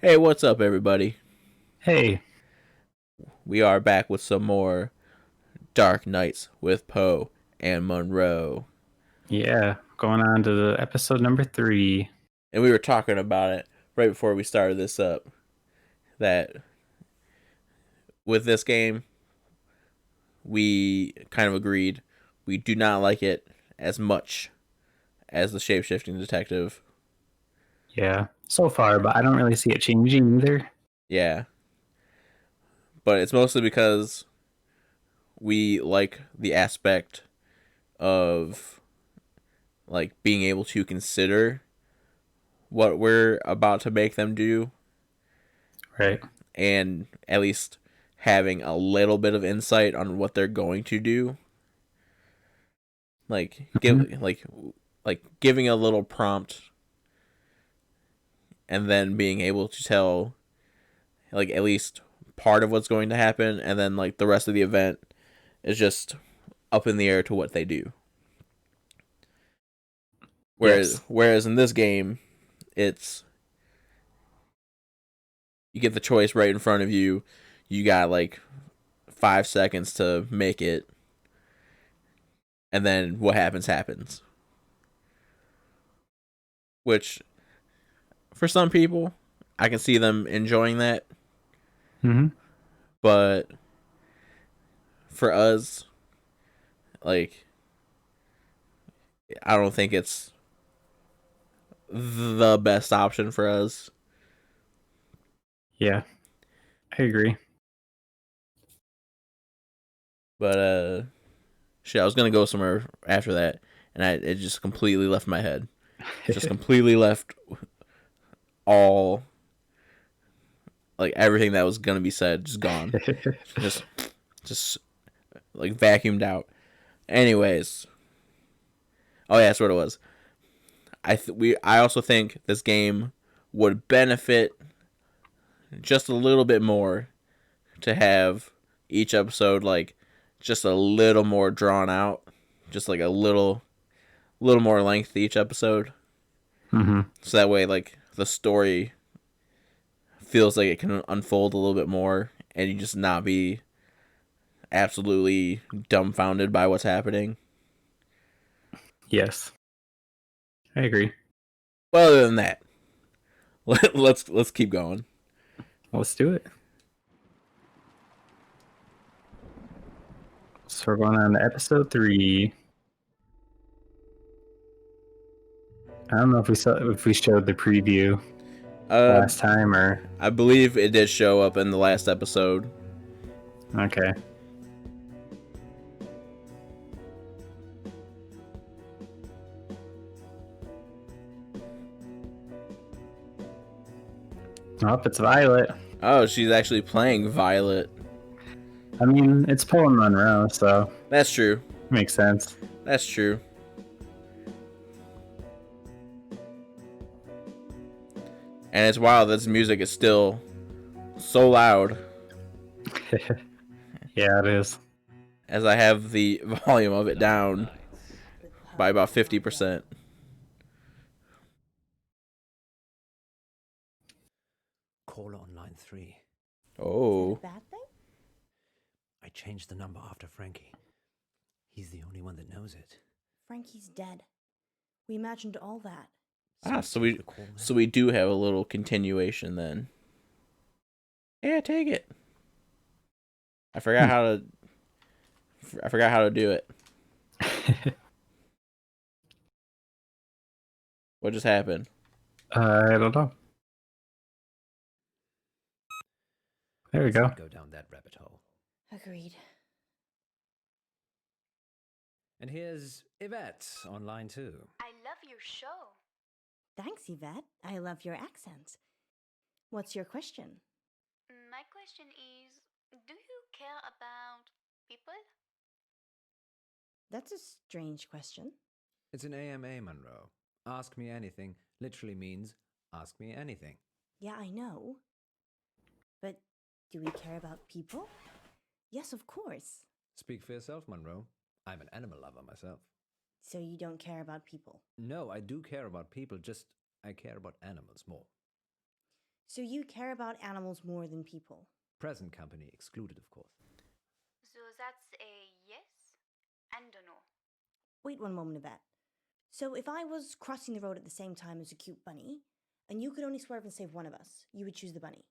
Hey, what's up, everybody? Hey, We are back with some more Dark Nights with Poe and Munro. yeah, going on to the episode number 3. And we were talking about it right before we started this up that with this game, we kind of agreed we do not like it as much as the Shapeshifting Detective. Yeah, so far, but I don't really see it changing either. Yeah, but it's mostly because we like the aspect of like being able to consider what we're about to make them do Right. and at least having a little bit of insight on what they're going to do. Like Mhm. like giving a little prompt and then being able to tell like at least part of what's going to happen, and then like the rest of the event is just up in the air to what they do. Whereas Yes. whereas in this game, it's you get the choice right in front of you. You got like 5 seconds to make it, and then what happens happens. Which for some people, I can see them enjoying that, hmm but for us, like I don't think it's the best option for us. Yeah, I agree. But shit, I was gonna go somewhere after that, and it just completely left my head. Just completely left all like everything that was gonna be said, just gone. Just just like vacuumed out. Anyways, oh yeah, that's what it was. I also think this game would benefit just a little bit more to have each episode like just a little more drawn out, just like a little more length each episode, hmm so that way like the story feels like it can unfold a little bit more, and you just not be absolutely dumbfounded by what's happening. Yes, I agree. But other than that, let's keep going. Let's do it. So we're going on to episode 3. I don't know if we showed the preview Uh, last time or I believe it did show up in the last episode. okay. Oh, it's Violet. Oh, she's actually playing Violet. I mean, it's Poe and Munro, so That's true. it makes sense. That's true. And it's wild that this music is still so loud Yeah, it is. as I have the volume of it down by about 50%. Caller on line 3. Oh. Is that a bad thing? I changed the number after Frankie. He's the only one that knows it. Frankie's dead. We imagined all that. Ah, I changed the call now. so we do have a little continuation then. Yeah, take it. I forgot how to do it. What just happened? I don't know. There we Let's go. not go down that rabbit hole. Agreed. And here's Yvette on line 2. I love your show. Thanks, Yvette. I love your accent. What's your question? My question is, do you care about people? That's a strange question. It's an AMA, Monroe. Ask me anything literally means ask me anything. Yeah, I know. But do we care about people? Yes, of course. Speak for yourself, Monroe. I'm an animal lover myself. So you don't care about people? No, I do care about people, just I care about animals more. So you care about animals more than people? Present company excluded, of course. So that's a yes and a no. Wait one moment, Yvette. So if I was crossing the road at the same time as a cute bunny, and you could only swerve and save one of us, you would choose the bunny?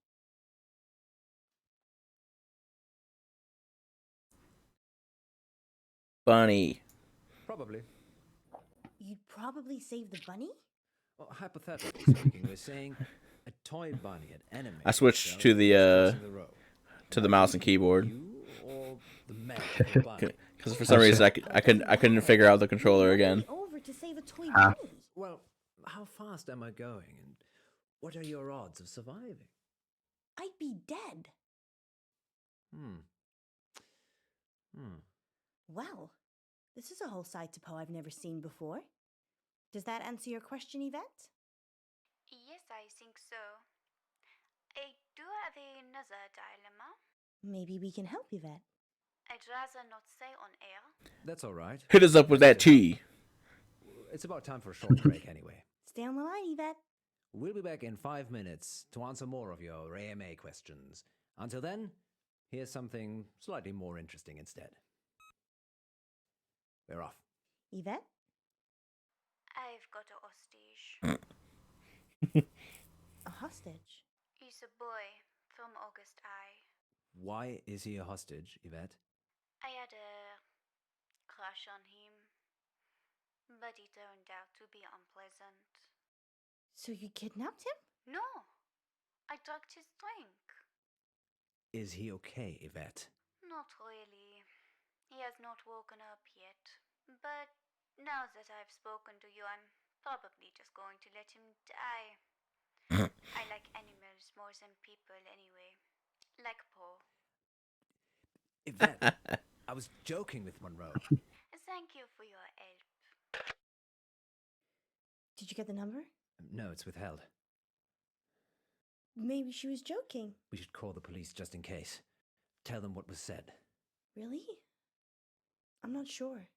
Bunny. Probably. You'd probably save the bunny? Well, hypothetically speaking, we're saying a toy bunny had animated I switched itself to and was crossing the road. to the mouse and keyboard You or the man with the bunny? because for some reason I couldn't figure out the controller You'd again. run me over to save a toy Huh? bunny. Well, how fast am I going, and what are your odds of surviving? I'd be dead. Well, this is a whole side to Poe I've never seen before. Does that answer your question, Yvette? Yes, I think so. I do have another dilemma. Maybe we can help Yvette. I'd rather not say on air. That's all right. Hit us up with that tea. It's about time for a short break anyway. Stay on the line, Yvette. We'll be back in 5 minutes to answer more of your AMA questions. Until then, here's something slightly more interesting instead. We're off. Yvette? I've got a hostage. A hostage? He's a boy from August I. Why is he a hostage, Yvette? I had a crush on him, but he turned out to be unpleasant. So you kidnapped him? No, I drugged his drink. Is he okay, Yvette? Not really. He has not woken up yet. But now that I've spoken to you, I'm probably just going to let him die. I like animals more than people anyway. Like Poe. Yvette, I was joking with Munro. Thank you for your help. Did you get the number? No, it's withheld. Maybe she was joking. We should call the police just in case. Tell them what was said. Really? I'm not sure.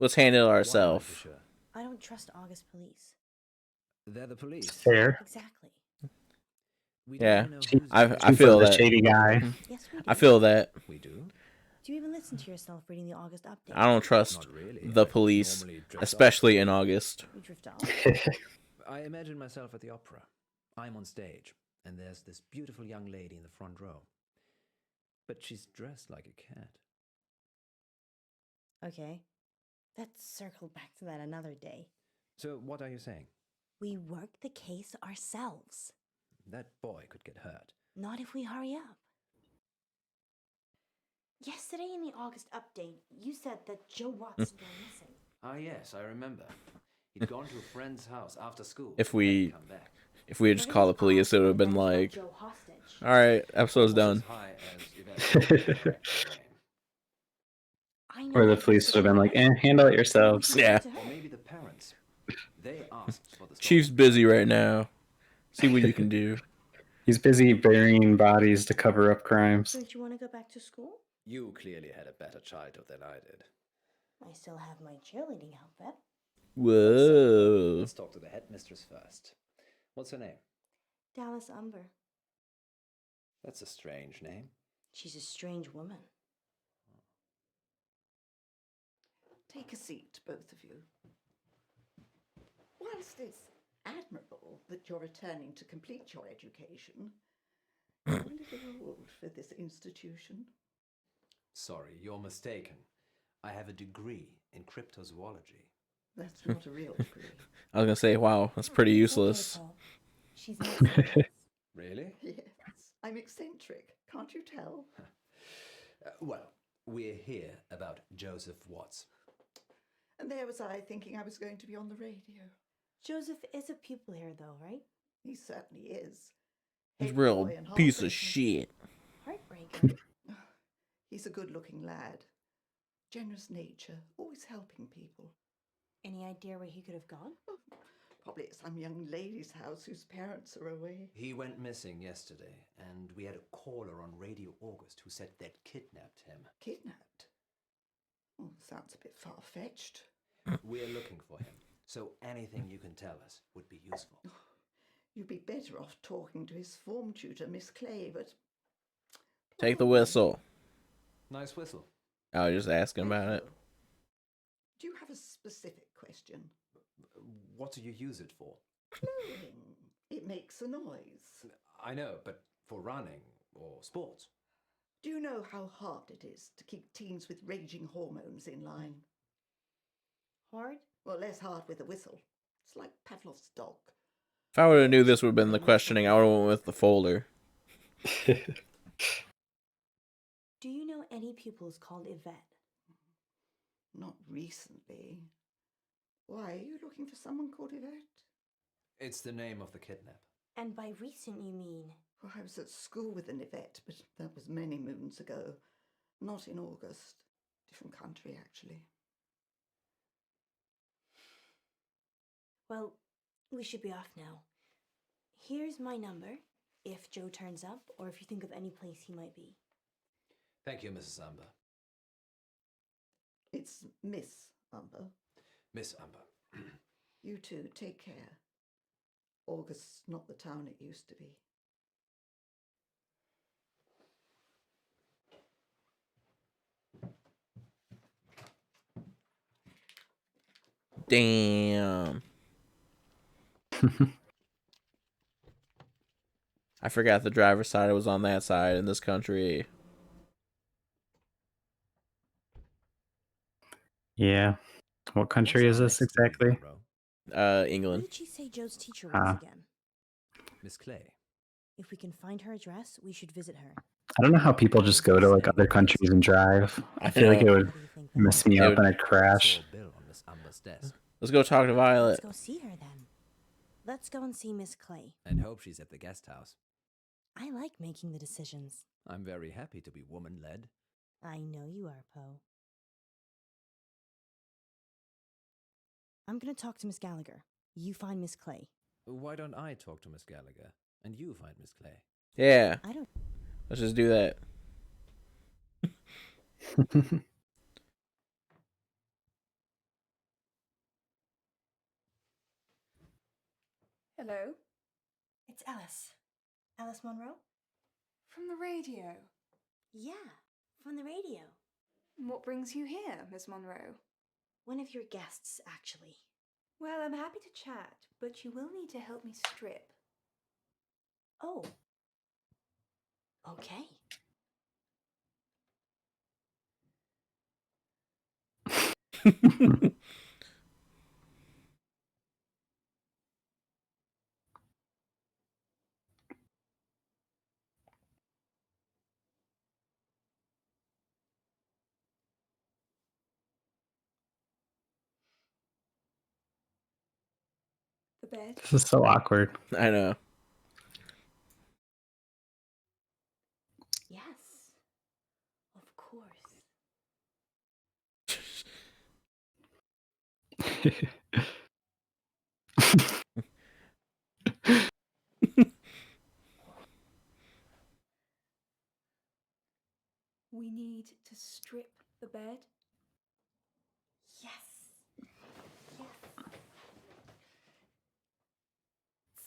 Let's handle it Why am I ourselves. for sure? I don't trust August police. They're the police. Fair. Exactly. We Yeah. don't know She- who's I Chief feel was a that. shady guy. Yes, we do. I feel that. We do? Do you even listen to yourself reading the August update? I don't trust Not really. the I police, normally drift off. especially in August. We drift off. I imagine myself at the opera. I'm on stage, and there's this beautiful young lady in the front row. But she's dressed like a cat. Okay. Let's circle back to that another day. So, what are you saying? We work the case ourselves. That boy could get hurt. Not if we hurry up. Yesterday in the August update, you said that Joe Watson went missing. Ah, yes, I remember. He'd gone to a friend's house after school. If and we- hadn't come back. If we had just called the police, it would have been like, Joe hostage. all right, episode's done. Almost as high as Yvette's I know Or the that police this would have been like, handle it yourselves. Yeah. Or maybe the parents. They asked for the Chief's busy right now. See what you can do. He's busy burying bodies to cover up crimes. Don't you want to go back to school? You clearly had a better childhood than I did. I still have my cheerleading outfit. Whoa. Let's talk to the headmistress first. What's her name? Dallas Umber. That's a strange name. She's a strange woman. Take a seat, both of you. Whilst it's admirable that you're returning to complete your education, you're a little old for this institution. Sorry, you're mistaken. I have a degree in cryptozoology. That's not a real degree. I was gonna say, wow, that's pretty It's useless. okay, Paul. She's not serious. Really? Yes, I'm eccentric, can't you tell? Well, we're here about Joseph Watts. And there was I thinking I was going to be on the radio. Joseph is a pupil here, though, right? He certainly is. He's Head real boy and piece of heartbreaker. shit. Heartbreaker. He's a good-looking lad. Generous nature, always helping people. Any idea where he could have gone? Probably at some young lady's house whose parents are away. He went missing yesterday, and we had a caller on Radio August who said they'd kidnapped him. Kidnapped? Oh, sounds a bit far-fetched. We're looking for him, so anything you can tell us would be useful. You'd be better off talking to his form tutor, Miss Clay, but... Take the whistle. Nice whistle. I was just asking Thank about it. you. Do you have a specific question? What do you use it for? Blowing. It makes a noise. I know, but for running or sports. Do you know how hard it is to keep teens with raging hormones in line? Hard? Well, less hard with a whistle. It's like Pavlov's dog. If I would have knew this would have been the questioning, I would have went with the folder. Do you know any pupils called Yvette? Not recently. Why, are you looking for someone called Yvette? It's the name of the kidnap. And by recent, you mean? Well, I was at school with an Yvette, but that was many moons ago. Not in August. Different country, actually. Well, we should be off now. Here's my number, if Joe turns up, or if you think of any place he might be. Thank you, Mrs. Amber. It's Miss Amber. Miss Amber. You too, take care. August's not the town it used to be. Damn. I forgot the driver's side was on that side in this country. Yeah. What country is this exactly? What England. did she say Joe's teacher was again? Miss Clay. If we can find her address, we should visit her. I don't know how people just go to like other countries and drive. I feel like it would How do you think that mess would- me It up would- and I'd crash. Saw a bill on Miss Amber's desk. Let's go talk to Violet. Let's go see her then. Let's go and see Miss Clay. And hope she's at the guest house. I like making the decisions. I'm very happy to be woman-led. I know you are, Poe. I'm gonna talk to Miss Gallagher. You find Miss Clay. Why don't I talk to Miss Gallagher and you find Miss Clay? Yeah, I don't. let's just do that. Hello? It's Alice. Alice Munro? From the radio. Yeah, from the radio. What brings you here, Miss Monroe? One of your guests, actually. Well, I'm happy to chat, but you will need to help me strip. Oh. Okay. The bed? This is so awkward. I know. Yes. Of course. We need to strip the bed? Yes. Yes.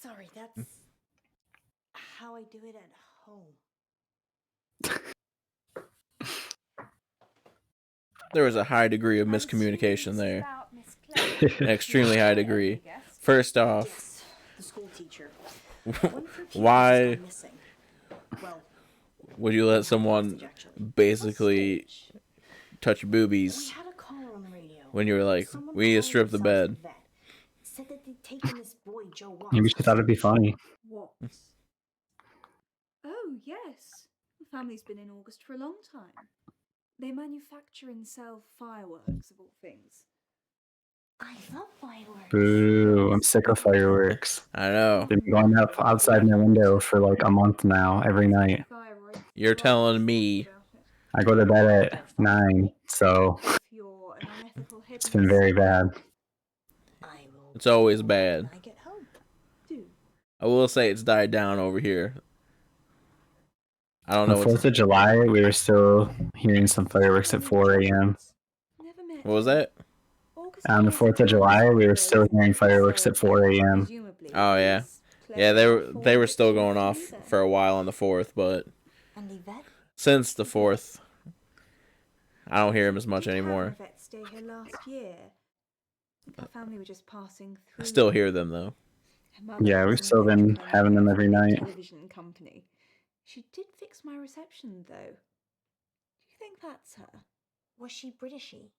Sorry, that's how I do it at home. There was a high degree of miscommunication there. An extremely high degree. First off, Yes, the school teacher. One of her pupils why is gone missing. Well, would you let someone hostage, actually. basically Hostage. touch your We boobies had a caller on the radio. when you were like, Someone we need to calling strip the themselves bed? Yvette said that they'd taken this boy, Joe Watts. Maybe she thought it'd be funny. What? Oh, yes. The family's been in August for a long time. They manufacture and sell fireworks, of all things. I love fireworks. Boo, I'm sick of fireworks. I know. They've been going up outside my window for like a month now, every night. Thyroid. You're telling me. About it. I go to bed at 9, so If you're an unethical it's been very bad. I will. It's always when bad. I get home. Do. I will say it's died down over here. I don't On know the 4th of July, we were still hearing some fireworks at 4 a.m. Never What was that? On the 4th of July, we were still hearing fireworks at 4 a.m. Oh yeah, yeah. They were still going off for a while on the 4th, but And Yvette? since the 4th, I don't hear him as much Did have anymore. Yvette stay here last year. That family were just passing I through. still hear them though. Her mother Yeah, was we've an still been electrical having them engineer every for a big night. television company. She did fix my reception, though. Do you think that's her? Was she Britishy?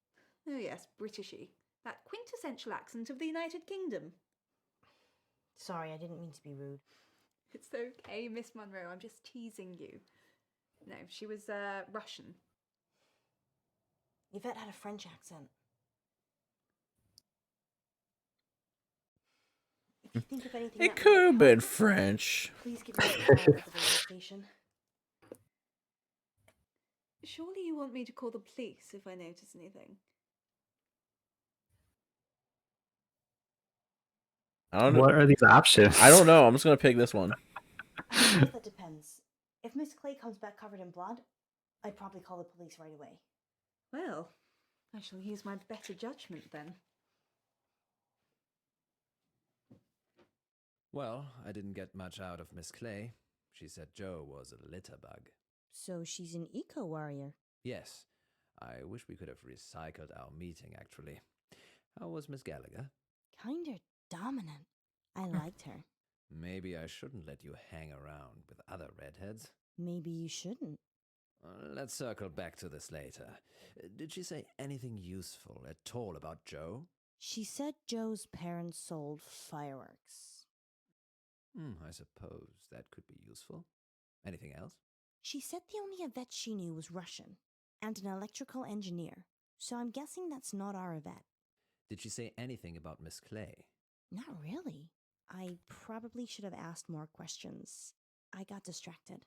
Oh yes, Britishy. That quintessential accent of the United Kingdom. Sorry, I didn't mean to be rude. It's okay, Miss Munro. I'm just teasing you. No, she was Russian. Yvette had a French accent. If you think of anything It that could might have been help, French. please give me a call at the radio station. Surely you want me to call the police if I notice anything? I don't know. What are these options? I don't know. I'm just gonna pick this one. I suppose that depends. If Miss Clay comes back covered in blood, I'd probably call the police right away. Well, I shall use my better judgment then. Well, I didn't get much out of Miss Clay. She said Joe was a litter bug. So she's an eco-warrior. Yes, I wish we could have recycled our meeting, actually. How was Miss Gallagher? Kinder dominant. I liked her. Maybe I shouldn't let you hang around with other redheads. Maybe you shouldn't. Let's circle back to this later. Did she say anything useful at all about Joe? She said Joe's parents sold fireworks. I suppose that could be useful. Anything else? She said the only Yvette she knew was Russian and an electrical engineer, so I'm guessing that's not our Yvette. Did she say anything about Miss Clay? Not really. I probably should have asked more questions. I got distracted.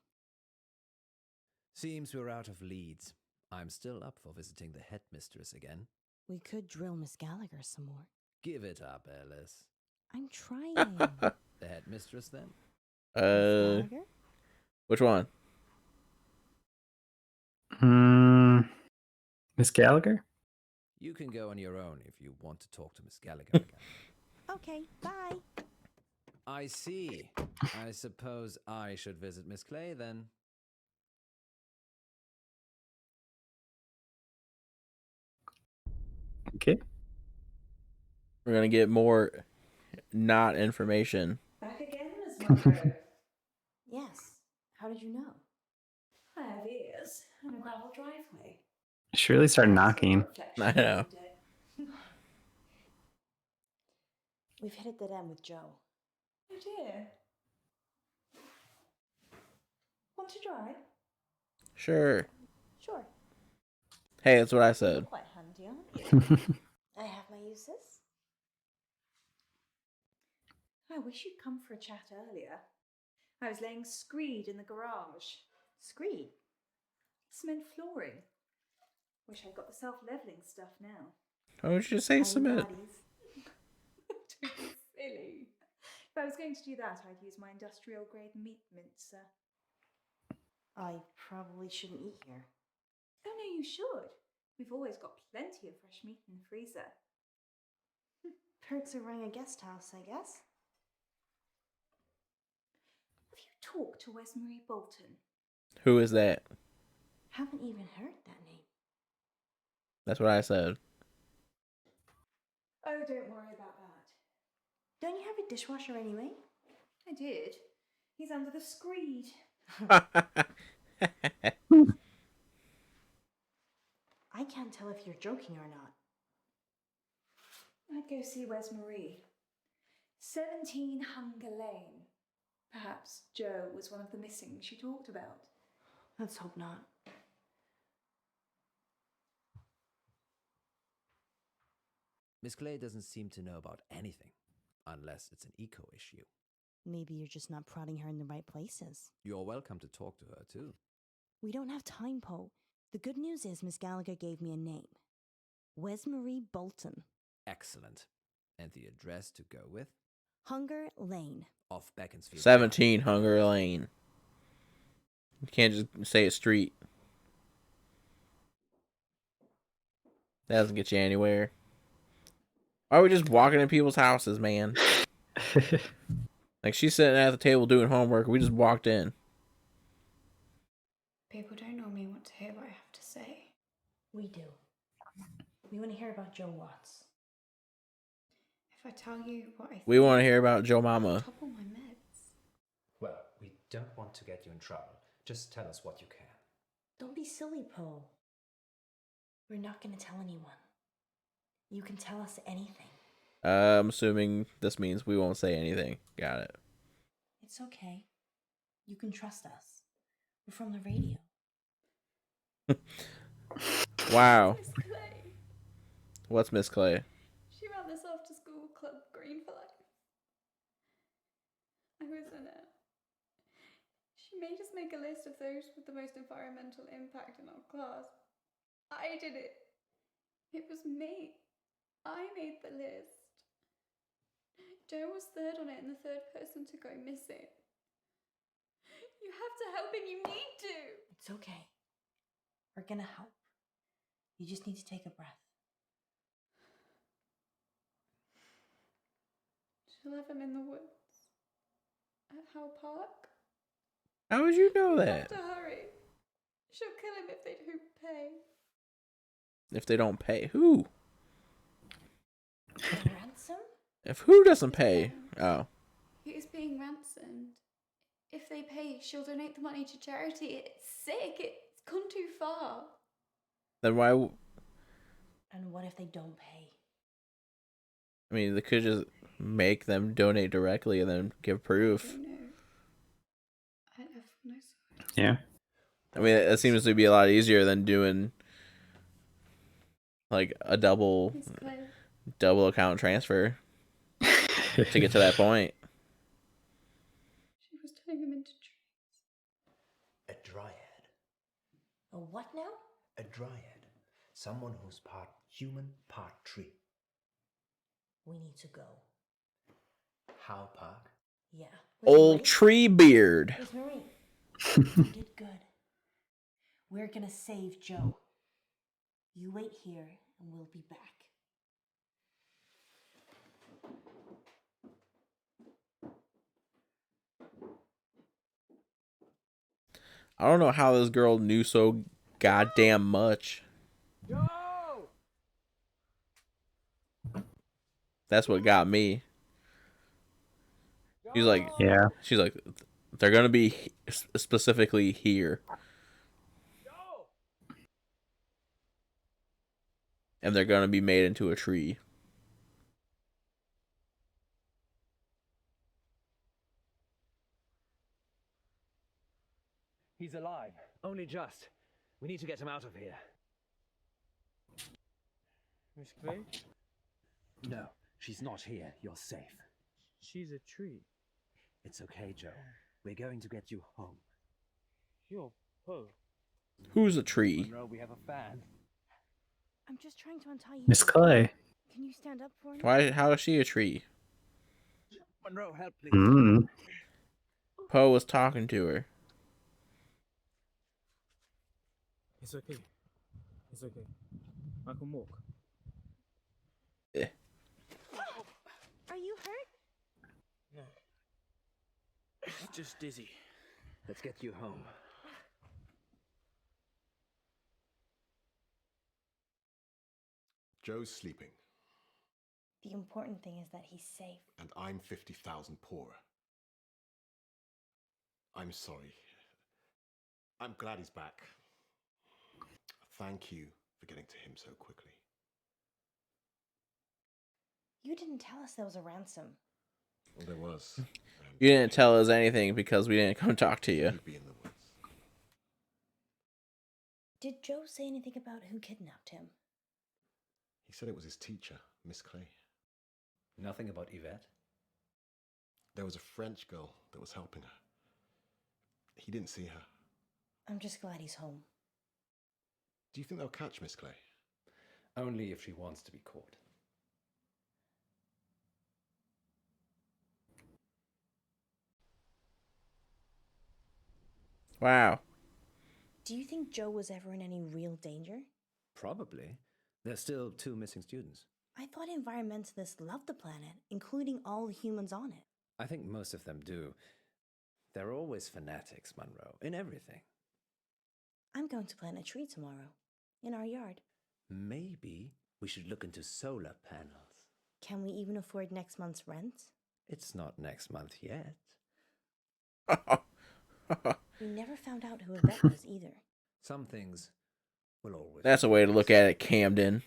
Seems we're out of leads. I'm still up for visiting the headmistress again. We could drill Miss Gallagher some more. Give it up, Alice. I'm trying. The headmistress, then? Miss Gallagher? Which one? Miss Gallagher? You can go on your own if you want to talk to Miss Gallagher again. Okay, bye. I see. I suppose I should visit Miss Clay, then. Okay. We're gonna get more not information. Back again, Miss Munro. Yes. How did you know? I have ears and a gravel driveway. Surely start knocking. I know. We've hit a dead end with Joe. Oh dear. Want to drive? Sure. Sure. Hey, that's what I You're said. quite handy, aren't you? I have my uses. I wish you'd come for a chat earlier. I was laying screed in the garage. Screed. Cement flooring. Wish I'd got the self-leveling stuff now. Why would you just say I submit? baddies. Don't be silly. If I was going to do that, I'd use my industrial-grade meat mincer. I probably shouldn't eat here. Oh no, you should. We've always got plenty of fresh meat in the freezer. Perks of running a guest house, I guess. Have you talked to Wesmarie Bolton? Who is that? Haven't even heard that name. That's what I said. Oh, don't worry about that. Don't you have a dishwasher anyway? I did. He's under the screed. I can't tell if you're joking or not. I'd go see Wesmarie. 17 Hunger Lane. Perhaps Joe was one of the missing she talked about. Let's hope not. Miss Clay doesn't seem to know about anything, unless it's an eco issue. Maybe you're just not prodding her in the right places. You're welcome to talk to her, too. We don't have time, Poe. The good news is Miss Gallagher gave me a name. Wesmarie Bolton. Excellent. And the address to go with? Hunger Lane. Off Beaconsfield. 17 Hunger Lane. You can't just say a street. That doesn't get you anywhere. Why are we just walking in people's houses, man? Like, she's sitting at the table doing homework. We just walked in. People don't normally want to hear what I have to say. We do. We want to hear about Joe Watts. If I tell you what I We want to hear about Joe Mama. topple my meds. Well, we don't want to get you in trouble. Just tell us what you can. Don't be silly, Poe. We're not going to tell anyone. You can tell us anything. I'm assuming this means we won't say anything. Got it. It's okay. You can trust us. We're from the radio. Wow. Miss Clay. What's Miss Clay? She ran this after school club Green for Life. I was in it. She made us make a list of those with the most environmental impact in our class. I did it. It was me. I made the list. Joe was third on it and the third person to go missing. You have to help him. You need to. It's okay. We're going to help. You just need to take a breath. She left him in the woods. At Howe Park. How would you know You that? have to hurry. She'll kill him if they don't pay. If they don't pay, who? A ransom? If who doesn't pay? Oh, He is being ransomed. If they pay, she'll donate the money to charity. It's sick. It's gone too far. then why? And what if they don't pay? I mean, they could just make them donate directly and then give proof. No. I have no side. Yeah. I mean, it seems to be a lot easier than doing like a double Miss Clay. account transfer to get to that point. She was turning him into trees. A dryad. A what now? A dryad. Someone who's part human, part tree. We need to go. How Park? Yeah. Where's Old Marie? tree beard. Where's Marie? You did good. We're gonna save Joe. You wait here and we'll be back. I don't know how this girl knew so goddamn much. That's what got me. She's like, Yeah. she's like, they're gonna be specifically here, and they're gonna be made into a tree. He's alive. Only just. We need to get him out of here. Miss Clay? No, she's not here. You're safe. She's a tree. It's okay, Joe. We're going to get you home. You're Poe. Who's a tree? Munro, we have a fan. I'm just trying to untie you. Miss Clay. Can you stand up for me? Why? How is she a tree? Munro, help, please. Mm. Poe was talking to her. It's okay. It's okay. I can walk. Are you hurt? No. It's just dizzy. Let's get you home. Joe's sleeping, The important thing is that he's safe. and I'm 50,000 poorer. I'm sorry. I'm glad he's back. Thank you for getting to him so quickly. You didn't tell us there was a ransom. Well, there was. and You didn't tell us anything because we didn't come talk to you. he'd be in the woods. Did Joe say anything about who kidnapped him? He said it was his teacher, Miss Clay. Nothing about Yvette? There was a French girl that was helping her. He didn't see her. I'm just glad he's home. Do you think they'll catch Miss Clay? Only if she wants to be caught. Wow. Do you think Joe was ever in any real danger? Probably. There's still 2 missing students. I thought environmentalists loved the planet, including all the humans on it. I think most of them do. They're always fanatics, Munro, in everything. I'm going to plant a tree tomorrow, in our yard. Maybe we should look into solar panels. Can we even afford next month's rent? It's not next month yet. We never found out who Yvette was either. Some things will always... That's a way to look at it, Camden.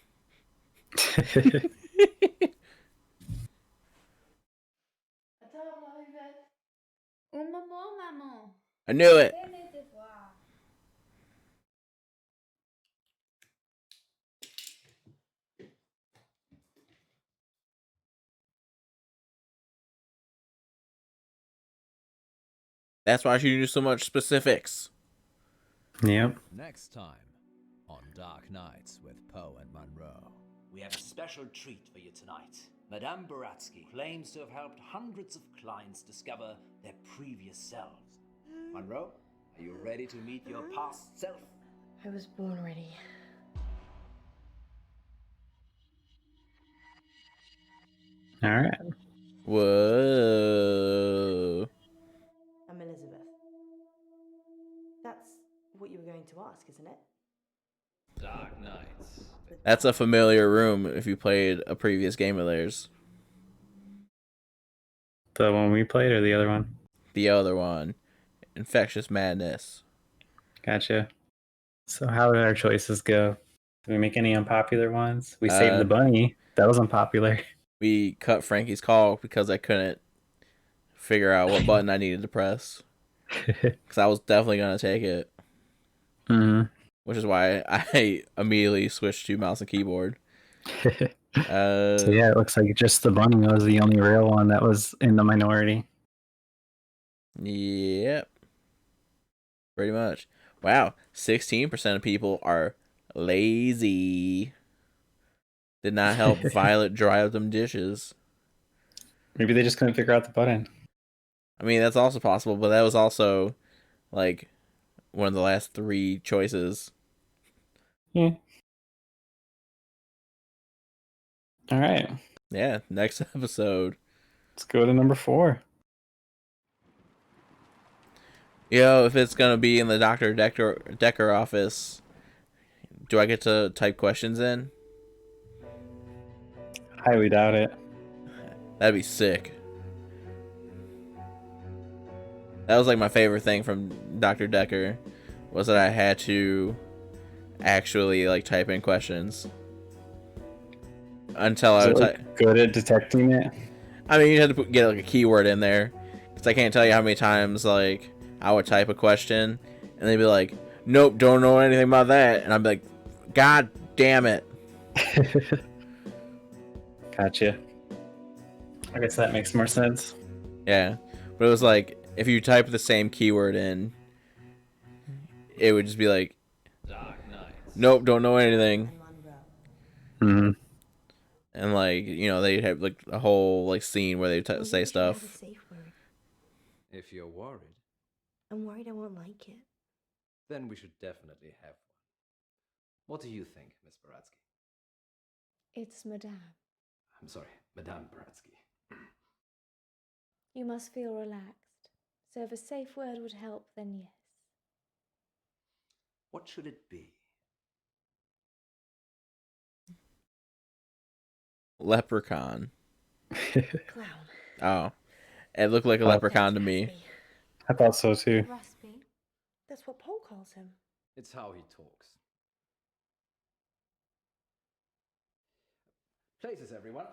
Un moment, maman. I knew it. Fais mes devoirs. That's why she knew so much specifics. Yep. Next time on Dark Nights with Poe and Munro. We have a special treat for you tonight. Madame Baratsky claims to have helped hundreds of clients discover their previous selves. Munro, are you ready to meet your past self? I was born ready. All right. Whoa. I'm Elizabeth. That's what you were going to ask, isn't it? Dark Nights. That's a familiar room if you played a previous game of theirs. The one we played or the other one? The other one. Infectious Madness. Gotcha. So how did our choices go? Did we make any unpopular ones? We saved the bunny. That was unpopular. We cut Frankie's call because I couldn't figure out what button I needed to press. Because I was definitely going to take it. Mm-hmm. Which is why I immediately switched to mouse and keyboard. So yeah, it looks like just the bunny was the only real one that was in the minority. Yep. Pretty much. Wow. 16% of people are lazy. Did not help Violet dry up them dishes. Maybe they just couldn't figure out the button. I mean, that's also possible, but that was also, like, one of the last 3 choices. Yeah. All right. Yeah, next episode. Let's go to number 4. Yo, if it's going to be in the Dr. Decker office, do I get to type questions in? Highly doubt it. That'd be sick. That was like my favorite thing from Dr. Decker, was that I had to actually like type in questions. Until I was good at detecting it. I mean, you had to get like a keyword in there, because I can't tell you how many times like I would type a question and they'd be like, "Nope, don't know anything about that," and I'd be like, "God damn it!" Gotcha. I guess that makes more sense. Yeah, but it was like if you type the same keyword in, it would just be like, "Nope, don't know anything." Mm-hmm. And like, you know, they'd have like a whole like scene where they say stuff. If you're worried, I'm worried I won't like it. then we should definitely have one. What do you think, Miss Baratsky? It's Madame. I'm sorry, Madame Baratsky. You must feel relaxed. So if a safe word would help, then yes. What should it be? Leprechaun. Clown. Oh, it looked like a leprechaun to me. I thought so too. Raspy. That's what Poe calls him. It's how he talks. Places, everyone.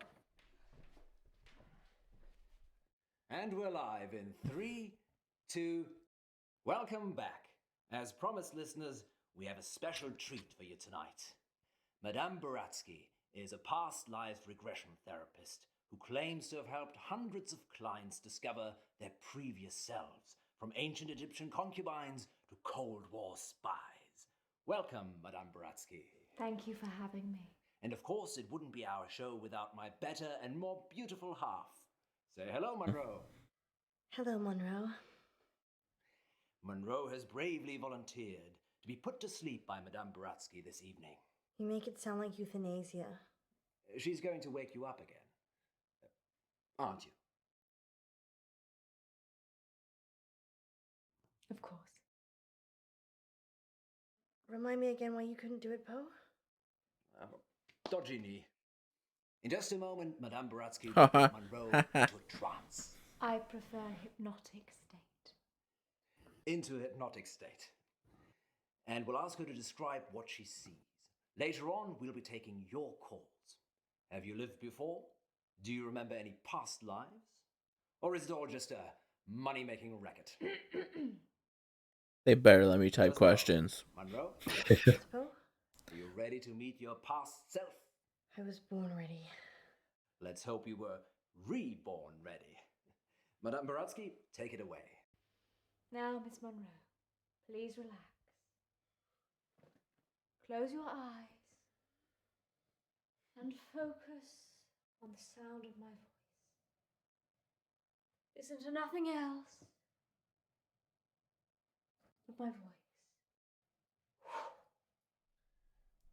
And we're live in 3, 2... Welcome back. As promised, listeners, we have a special treat for you tonight. Madame Baratsky is a past life regression therapist who claims to have helped hundreds of clients discover their previous selves, from ancient Egyptian concubines to Cold War spies. Welcome, Madame Baratsky. Thank you for having me. And of course, it wouldn't be our show without my better and more beautiful half. Say hello, Munro. Hello, Munro. Munro has bravely volunteered to be put to sleep by Madame Baratsky this evening. You make it sound like euthanasia. She's going to wake you up again. Aren't you? Of course. Remind me again why you couldn't do it, Poe? Dodgy knee. In just a moment, Madame Baratsky will put Munro into a trance. I prefer hypnotic state. Into a hypnotic state. And we'll ask her to describe what she sees. Later on, we'll be taking your calls. Have you lived before? Do you remember any past lives? Or is it all just a money-making racket? They better let me type questions. Munro, Yes, Poe? are you ready to meet your past self? I was born ready. Let's hope you were reborn ready. Madame Baratsky, take it away. Now, Miss Munro, please relax. Close your eyes and focus on the sound of my voice. Listen to nothing else but my voice.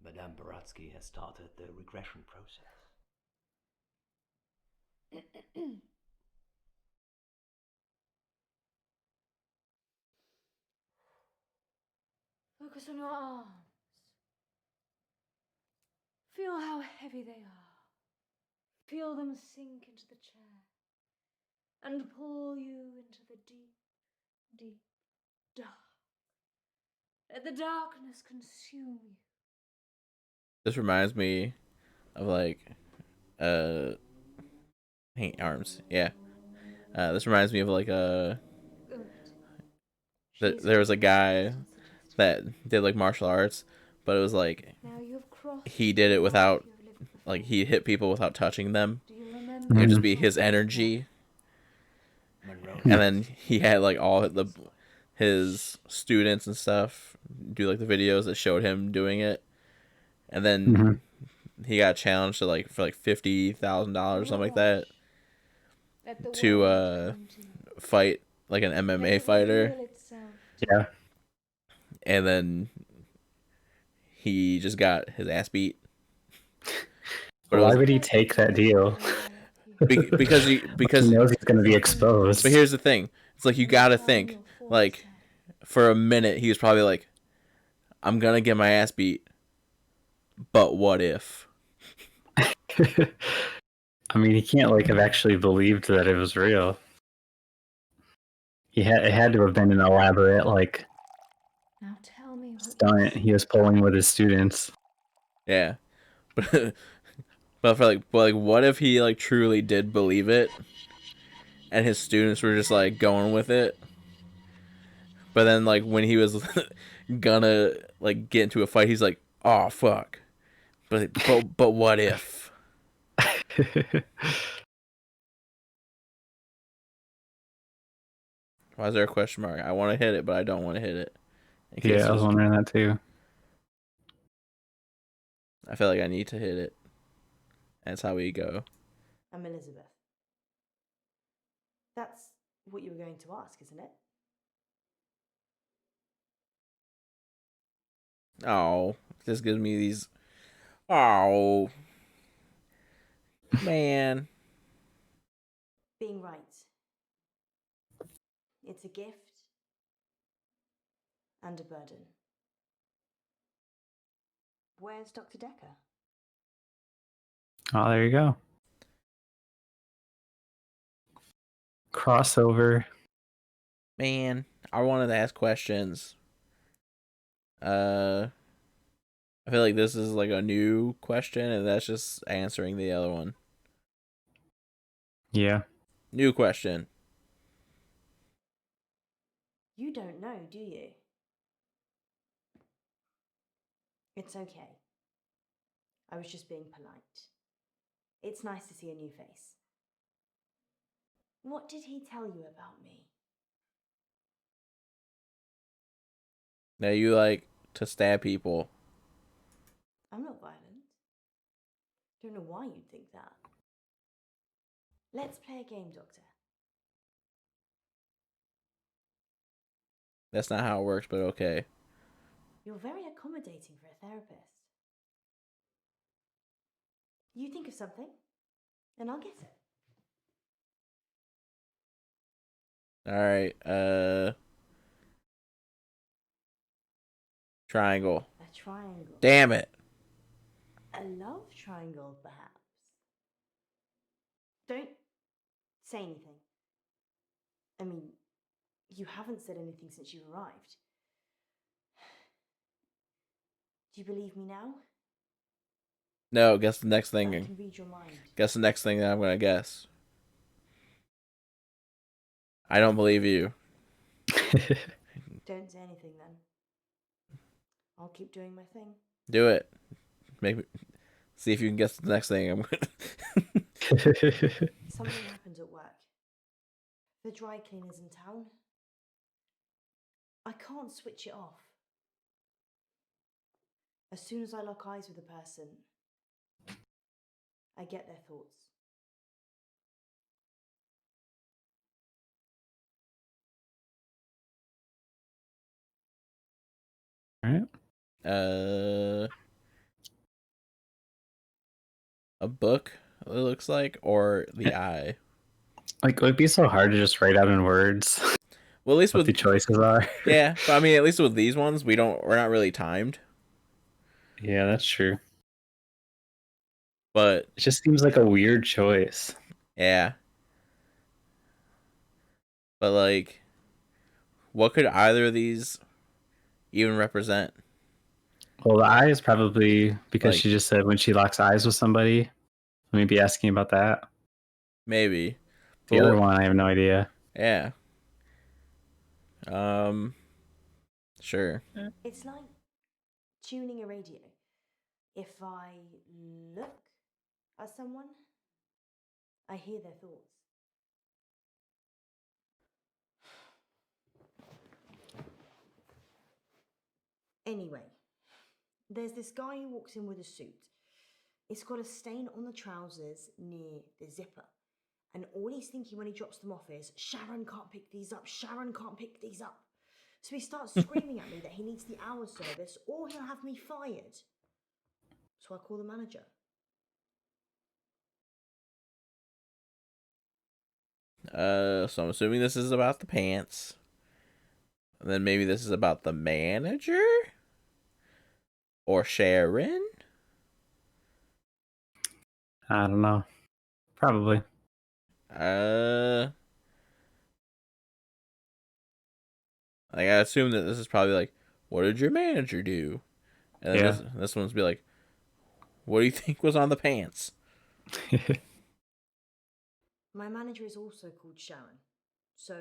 Madame Baratsky has started the regression process. Focus on your arms. Feel how heavy they are. Feel them sink into the chair and pull you into the deep, deep dark. Let the darkness consume you. This reminds me of like arms. Yeah. This reminds me of like there was a guy that did like martial arts, but it was like he did it without like he hit people without touching them. It would just be his energy. And then he had like all his students and stuff do like the videos that showed him doing it. And then he got challenged to like for like $50,000 or something like that to fight like an MMA fighter. Yeah. And then he just got his ass beat. But why would he take that deal? Because he knows he's going to be exposed. But here's the thing. It's like you got to think like for a minute he was probably like, I'm going to get my ass beat. But what if? I mean, he can't like have actually believed that it was real. It had to have been an elaborate like now tell me stunt he was pulling with his students. Yeah, but what if he like truly did believe it, and his students were just like going with it? But then like when he was gonna like get into a fight, he's like, "Oh fuck," but what if? Why is there a question mark? I want to hit it, but I don't want to hit it. Yeah, I was wondering that too. I feel like I need to hit it. That's how we go. I'm Elizabeth. That's what you were going to ask, isn't it? Oh, this gives me these. Oh, man. Being right. It's a gift and a burden. Where's Dr. Decker? Oh, there you go. Crossover. Man, I wanted to ask questions. I feel like this is like a new question, and that's just answering the other one. Yeah. New question. You don't know, do you? It's okay. I was just being polite. It's nice to see a new face. What did he tell you about me? That you like to stab people. I'm not violent. Don't know why you'd think that. Let's play a game, Doctor. That's not how it works, but okay. You're very accommodating for a therapist. You think of something, and I'll guess it. All right. Triangle. A triangle. Damn it. A love triangle, perhaps. Don't say anything. I mean, you haven't said anything since you arrived. Do you believe me now? No, guess the next I thing. can read your mind. Guess the next thing that I'm gonna guess. I don't believe you. Don't say anything then. I'll keep doing my thing. Do it. Make me see if you can guess the next thing. Something happened at work. The dry cleaner's in town. I can't switch it off. As soon as I lock eyes with a person, I get their thoughts. All right. A book, it looks like, or the eye. Like, it would be so hard to just write out in words. Well, at least what with the choices are. Yeah, but I mean, at least with these ones, we're not really timed. Yeah, that's true. But it just seems like a weird choice. Yeah. But like, what could either of these even represent? Well, the eye is probably because Like- she just said when she locks eyes with somebody. Maybe asking about that. Maybe. The other one, I have no idea. Yeah. Sure. It's like tuning a radio. If I look at someone, I hear their thoughts. Anyway, there's this guy who walks in with a suit. It's got a stain on the trousers near the zipper. And all he's thinking when he drops them off is, Sharon can't pick these up, Sharon can't pick these up. So he starts screaming at me that he needs the hour service or he'll have me fired. So I call the manager. So I'm assuming this is about the pants. And then maybe this is about the manager? Or Sharon? I don't know. Probably. Like, I assume that this is probably like, what did your manager do? And then this one's be like, what do you think was on the pants? My manager is also called Sharon, so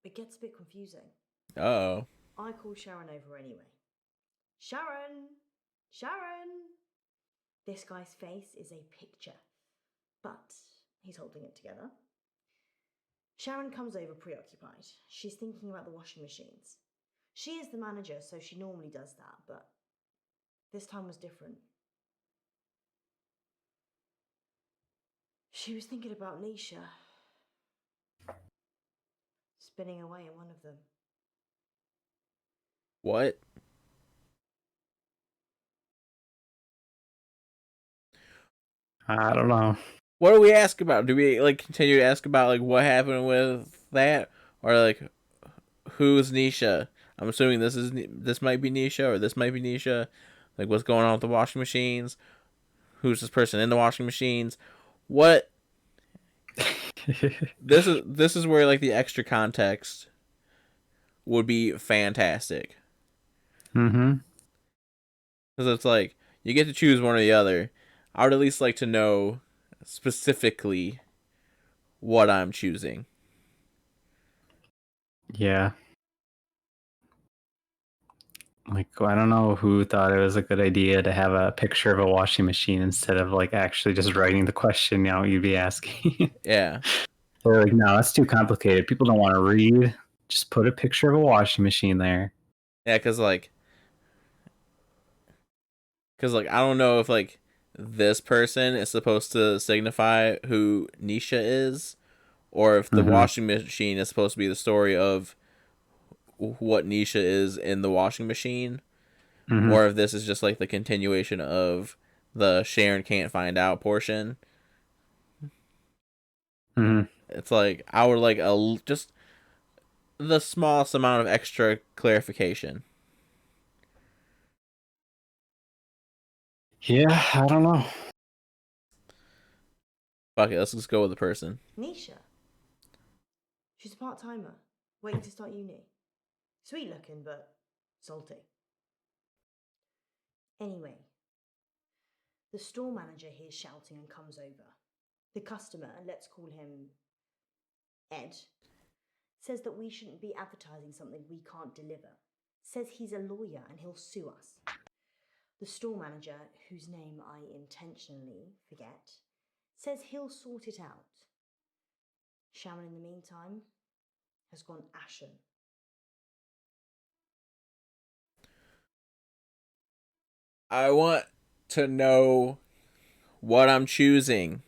it gets a bit confusing. Uh-oh. I call Sharon over anyway. Sharon! Sharon! This guy's face is a picture, but he's holding it together. Sharon comes over preoccupied. She's thinking about the washing machines. She is the manager, so she normally does that, but this time was different. She was thinking about Nisha. Spinning away in one of them. What? I don't know. What do we ask about? Do we like continue to ask about like what happened with that, or like who's Nisha? I'm assuming this might be Nisha, or this might be Nisha. Like, what's going on with the washing machines? Who's this person in the washing machines? What? This is where like the extra context would be fantastic. Mm-hmm. Because it's like you get to choose one or the other. I would at least like to know specifically what I'm choosing. Yeah. Like, I don't know who thought it was a good idea to have a picture of a washing machine instead of like actually just writing the question you'd be asking. Yeah. They're like, no, that's too complicated. People don't want to read. Just put a picture of a washing machine there. Yeah, because I don't know if like this person is supposed to signify who Nisha is, or if the washing machine is supposed to be the story of what Nisha is in the washing machine, or if this is just like the continuation of the Sharon can't find out portion. Mm-hmm. It's like I would like just the smallest amount of extra clarification. Yeah, I don't know. Fuck it, let's just go with the person. Nisha. She's a part-timer, waiting to start uni. Sweet looking, but salty. Anyway, the store manager hears shouting and comes over. The customer, let's call him Ed, says that we shouldn't be advertising something we can't deliver. Says he's a lawyer and he'll sue us. The store manager, whose name I intentionally forget, says he'll sort it out. Sharon, in the meantime, has gone ashen. I want to know what I'm choosing.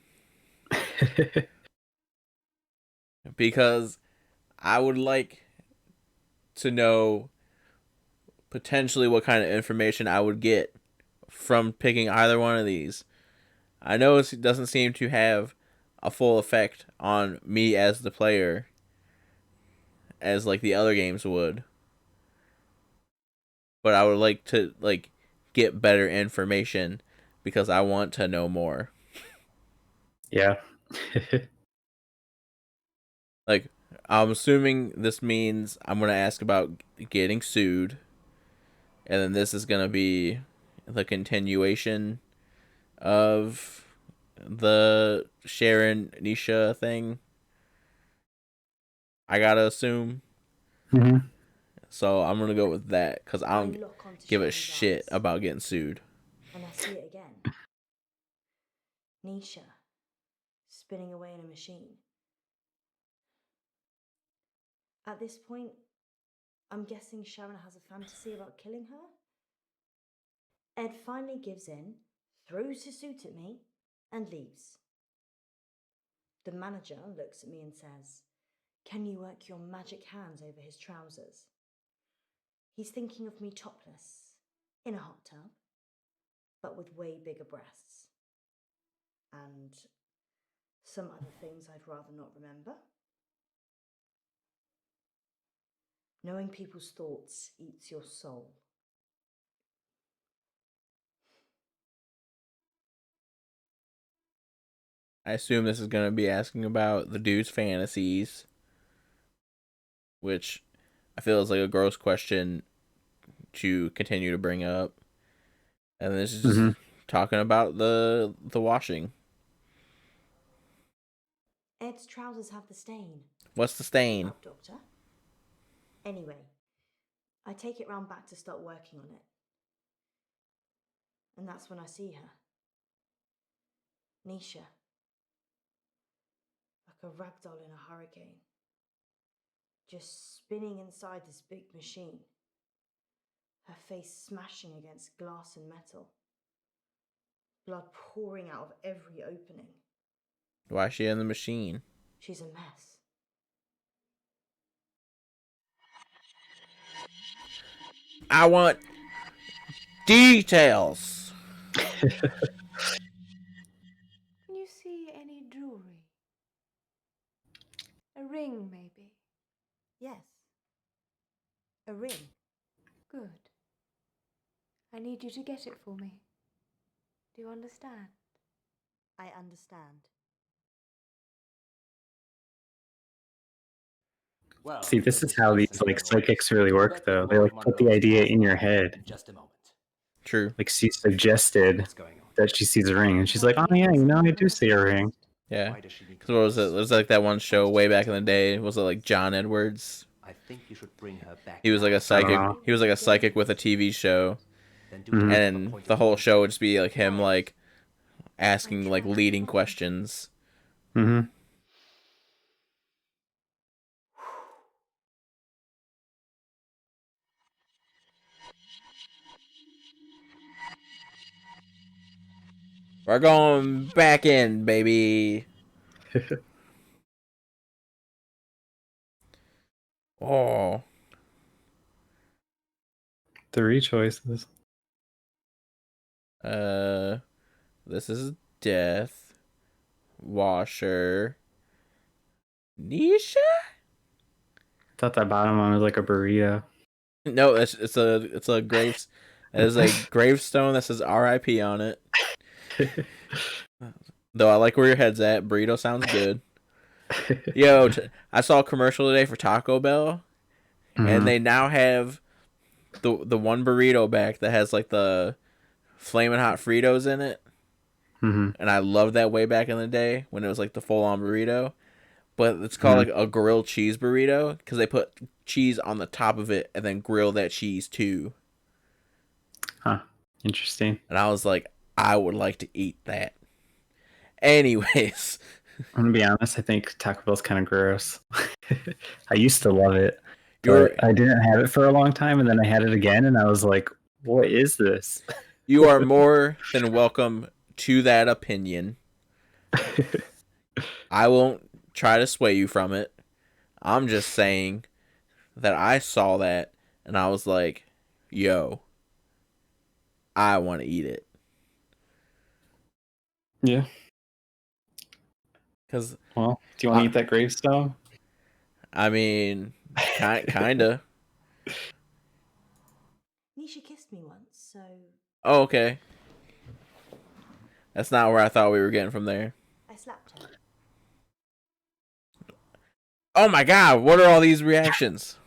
Because I would like to know potentially what kind of information I would get from picking either one of these. I know it doesn't seem to have a full effect on me as the player as like the other games would. But I would like to like get better information because I want to know more. Yeah. Like, I'm assuming this means I'm going to ask about getting sued. And then this is going to be the continuation of the Sharon Nisha thing. I got to assume. Mm-hmm. So I'm going to go with that because I don't lock onto give a Sharon's shit eyes, about getting sued. and I see it again. Nisha, spinning away in a machine. At this point, I'm guessing Sharon has a fantasy about killing her? Ed finally gives in, throws his suit at me, and leaves. The manager looks at me and says, "Can you work your magic hands over his trousers?" He's thinking of me topless, in a hot tub, but with way bigger breasts. And some other things I'd rather not remember. Knowing people's thoughts eats your soul. I assume this is going to be asking about the dude's fantasies, which I feel is like a gross question to continue to bring up. And this is just talking about the washing. Ed's trousers have the stain. What's the stain? Up, Doctor. Anyway, I take it round back to start working on it. And that's when I see her. Nisha. Like a rag doll in a hurricane. Just spinning inside this big machine. Her face smashing against glass and metal. Blood pouring out of every opening. Why is she in the machine? She's a mess. I want details. Can you see any jewelry? A ring, maybe? Yes. A ring. Good. I need you to get it for me. Do you understand? I understand. Well, See, this is how these like psychics really We'll work, let though. Lord They like put the Munro's idea boss in your know head. in just a moment. True. Like she suggested What's going on? that she sees a ring, and she's like, "Oh yeah, you know, I do see a ring." Yeah. Why does she need Because what was it? It was like that one show way back in the day. Was it like John Edwards? I think you should bring her back. He was like a psychic. He was like a psychic with a TV show, and the whole show would just be like him like asking like leading questions. Mm-hmm. We're going back in, baby. Oh. 3 choices. This is death. Washer. Nisha? I thought that bottom one was like a burrito. No, it's a graves. It is a gravestone that says R.I.P. on it. Though I like where your head's at. Burrito sounds good. Yo, I saw a commercial today for Taco Bell, and they now have the one burrito back that has like the flaming hot Fritos in it. And I loved that way back in the day when it was like the full on burrito. But it's called like a grilled cheese burrito because they put cheese on the top of it and then grill that cheese too. Huh. Interesting. And I was like, I would like to eat that. Anyways. I'm going to be honest, I think Taco Bell's kind of gross. I used to love it. But I didn't have it for a long time, and then I had it again, and I was like, what is this? You are more than welcome to that opinion. I won't try to sway you from it. I'm just saying that I saw that, and I was like, yo, I want to eat it. Yeah. Well, do you want to eat that gravestone? I mean, kinda. Nisha kissed me once, so... Oh, okay. That's not where I thought we were getting from there. I slapped her. Oh my god, what are all these reactions?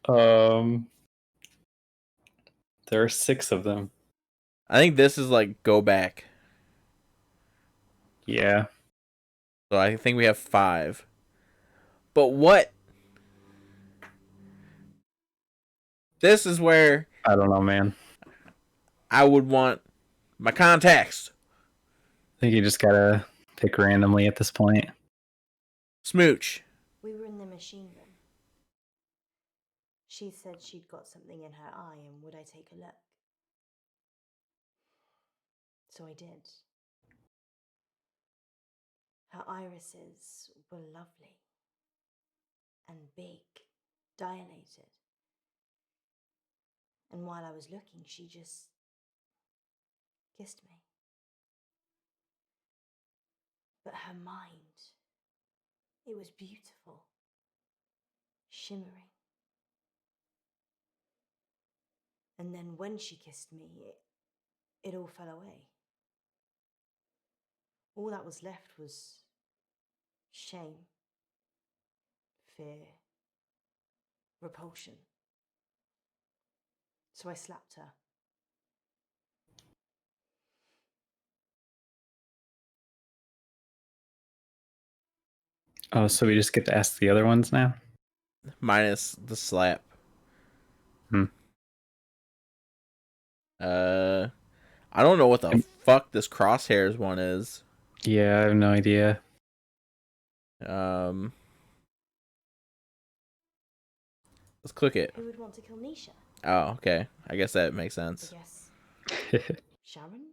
There are 6 of them. I think this is like go back. Yeah. So I think we have 5. But what? This is where... I don't know, man. I would want my context. I think you just gotta pick randomly at this point. Smooch. We were in the machine room. She said she'd got something in her eye and would I take a look? So I did. Her irises were lovely and big, dilated. And while I was looking, she just kissed me. But her mind, it was beautiful, shimmering. And then when she kissed me, it all fell away. All that was left was shame, fear, repulsion. So I slapped her. Oh, so we just get to ask the other ones now? Minus the slap. I don't know what the fuck this crosshairs one is. Yeah, I have no idea. Let's click it. Who would want to kill Nisha? Oh, okay. I guess that makes sense. I guess. Sharon?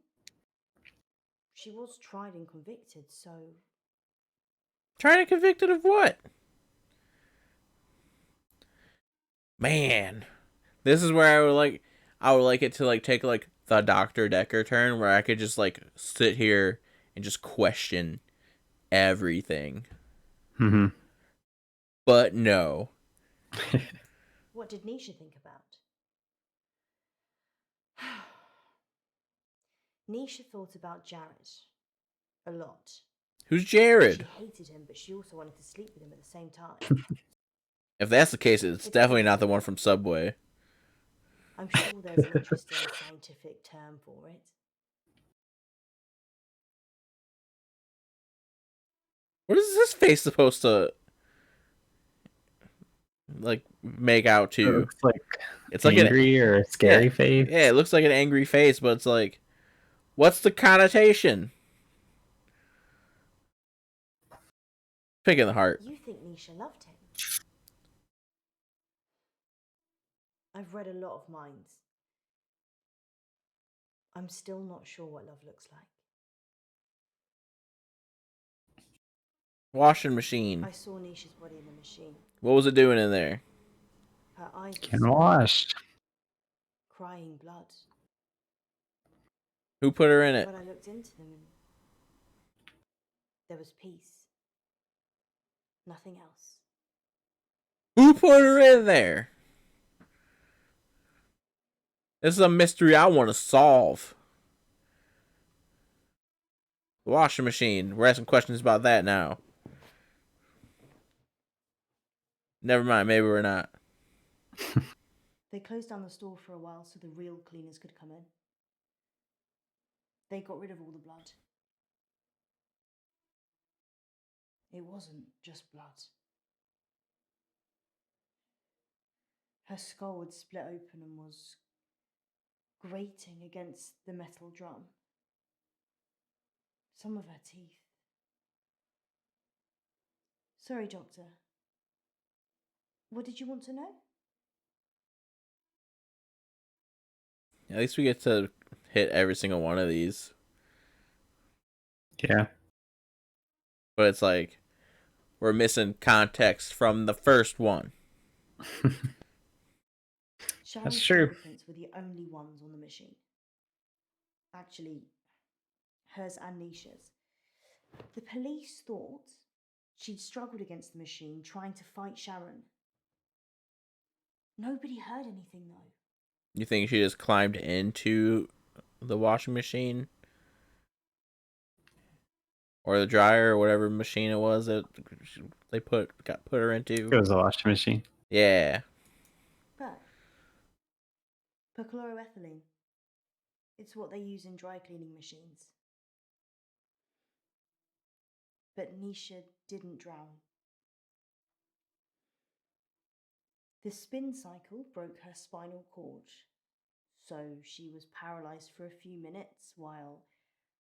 She was tried and convicted, so... Tried and convicted of what? Man. This is where I would like it to like take like the Dr. Decker turn where I could just like sit here and just question everything. But no. What did Nisha think about? Nisha thought about Jared a lot. Who's Jared? She hated him, but she also wanted to sleep with him at the same time. If that's the case, it's definitely not the one from Subway. I'm sure there's an interesting scientific term for it. What is this face supposed to like make out to? It looks like it's angry like or a scary face. Yeah, it looks like an angry face, but it's like, what's the connotation? Pig in the heart. You think Nisha loved him? I've read a lot of minds. I'm still not sure what love looks like. Washing machine. I saw Nisha's body in the machine. What was it doing in there? Her eyes Can wash. crying blood. Who put her in it? But I looked into them and there was peace. Nothing else. Who put her in there? This is a mystery I want to solve. The washing machine. We're asking questions about that now. Never mind, maybe we're not. They closed down the store for a while so the real cleaners could come in. They got rid of all the blood. It wasn't just blood. Her skull had split open and was grating against the metal drum. Some of her teeth. Sorry, Doctor. What did you want to know? At least we get to hit every single one of these. Yeah. But it's like, we're missing context from the first one. Sharon's That's true. fingerprints were the only ones on the machine. Actually, hers and Nisha's. The police thought she'd struggled against the machine trying to fight Sharon. Nobody heard anything though. You think she just climbed into the washing machine? Or the dryer, or whatever machine it was that they put her into? It was a washing machine. Yeah. But perchloroethylene. It's what they use in dry cleaning machines. But Nisha didn't drown. The spin cycle broke her spinal cord, so she was paralyzed for a few minutes while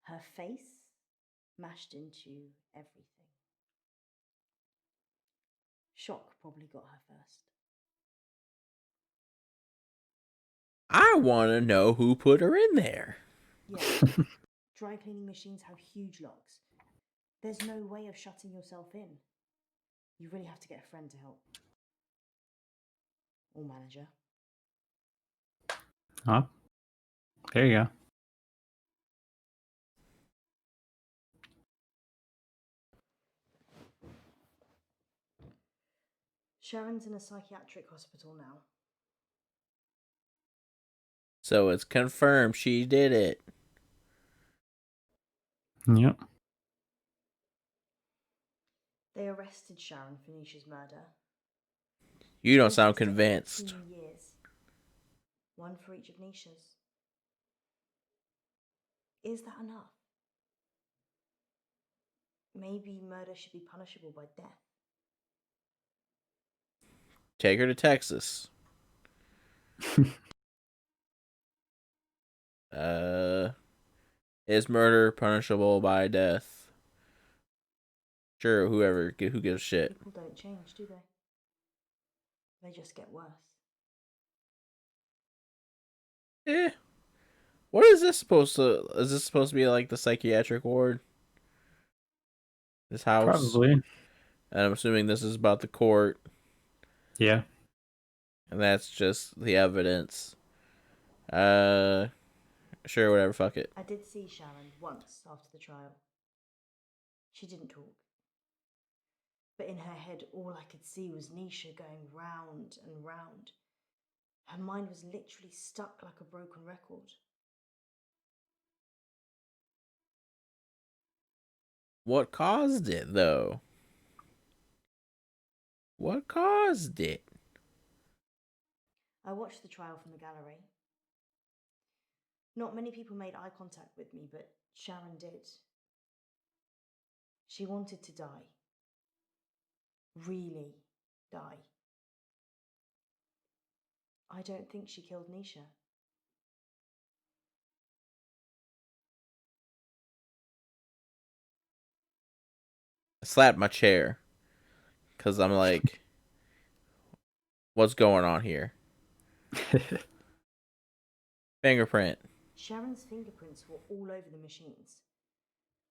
her face mashed into everything. Shock probably got her first. I want to know who put her in there. Yeah, dry cleaning machines have huge locks. There's no way of shutting yourself in. You really have to get a friend to help. Or manager. Oh, there you go. Sharon's in a psychiatric hospital now. So it's confirmed she did it. Yep. They arrested Sharon for Nisha's murder. You don't sound convinced. 18 years. One for each of Nisha's. Is that enough? Maybe murder should be punishable by death. Take her to Texas. Is murder punishable by death? Sure, who gives a shit. People don't change, do they? They just get worse. What is this supposed to? Is this supposed to be like the psychiatric ward? This house? Probably. And I'm assuming this is about the court. Yeah. And that's just the evidence. Sure, whatever, fuck it. I did see Sharon once after the trial. She didn't talk. But in her head, all I could see was Nisha going round and round. Her mind was literally stuck like a broken record. What caused it, though? What caused it? I watched the trial from the gallery. Not many people made eye contact with me, but Sharon did. She wanted to die. Really die. I don't think she killed Nisha. I slapped my chair. Because I'm like, what's going on here? Fingerprint. Sharon's fingerprints were all over the machines.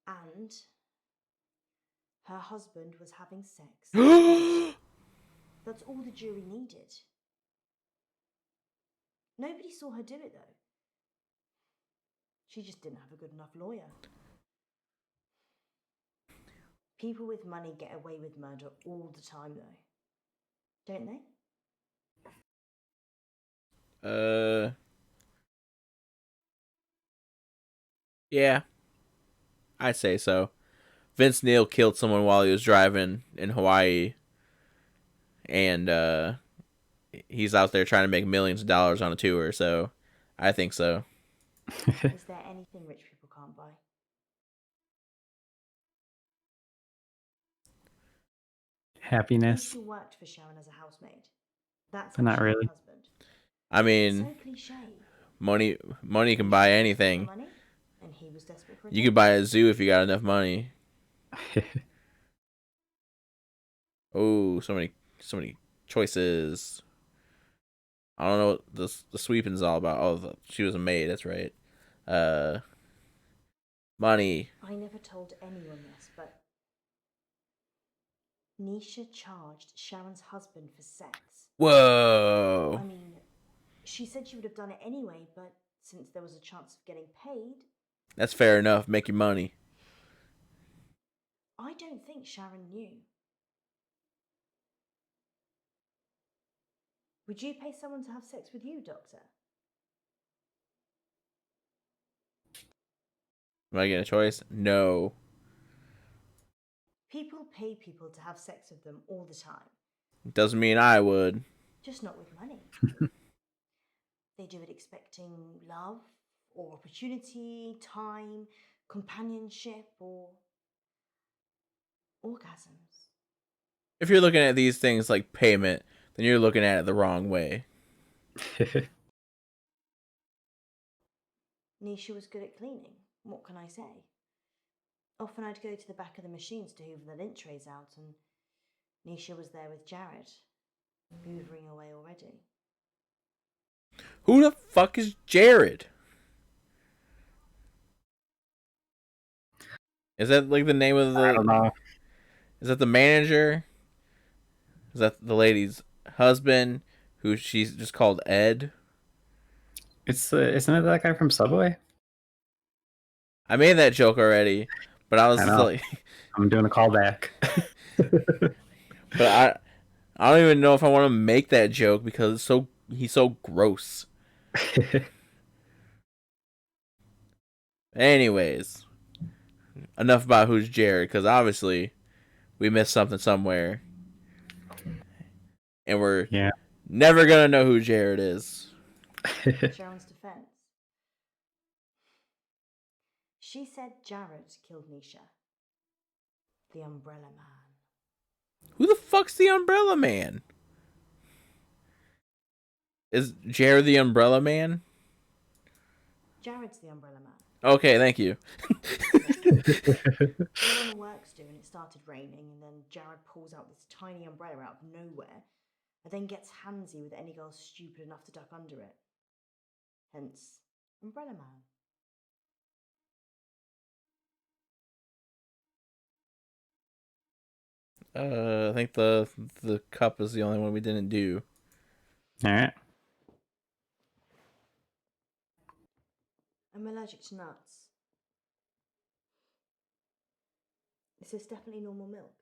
And her husband was having sex. That's all the jury needed. Nobody saw her do it, though. She just didn't have a good enough lawyer. People with money get away with murder all the time, though. Don't they? Yeah. I'd say so. Vince Neil killed someone while he was driving in Hawaii. And, he's out there trying to make millions of dollars on a tour, so I think so. Is there anything rich people can't buy? Happiness. She worked for Sharon as a housemaid. That's But not actually her really. husband. I mean, So cliche. money can buy anything. Money, and he was desperate for You could buy a zoo if you got enough money. Oh, so many choices. I don't know what the sweeping's all about. Oh, she was a maid. That's right. Money. I never told anyone this, but Nisha charged Sharon's husband for sex. Whoa. I mean, she said she would have done it anyway, but since there was a chance of getting paid... That's fair enough. Make your money. I don't think Sharon knew. Would you pay someone to have sex with you, Doctor? Am I getting a choice? No. People pay people to have sex with them all the time. Doesn't mean I would. Just not with money. They do it expecting love, or opportunity, time, companionship, or orgasms. If you're looking at these things like payment, then you're looking at it the wrong way. Nisha was good at cleaning. What can I say? Often I'd go to the back of the machines to hoover the lint trays out, and Nisha was there with Jared, hoovering away already. Who the fuck is Jared? Is that like the name of the... I don't know. Is that the manager? Is that the lady's husband, who she's just called Ed? Isn't it that guy from Subway? I made that joke already, but I was I just know. like... I'm doing a callback. But I don't even know if I want to make that joke because he's so gross. Anyways, enough about who's Jared, because obviously we missed something somewhere. And we're never going to know who Jared is. Sharon's defense. She said Jared killed Nisha. The Umbrella Man. Who the fuck's the Umbrella Man? Is Jared the Umbrella Man? Jared's the Umbrella Man. Okay, thank you. All on the works do, and it started raining, and then Jared pulls out this tiny umbrella out of nowhere, and then gets handsy with any girl stupid enough to duck under it. Hence, Umbrella Man. I think the cup is the only one we didn't do. All right. I'm allergic to nuts. Is this definitely normal milk?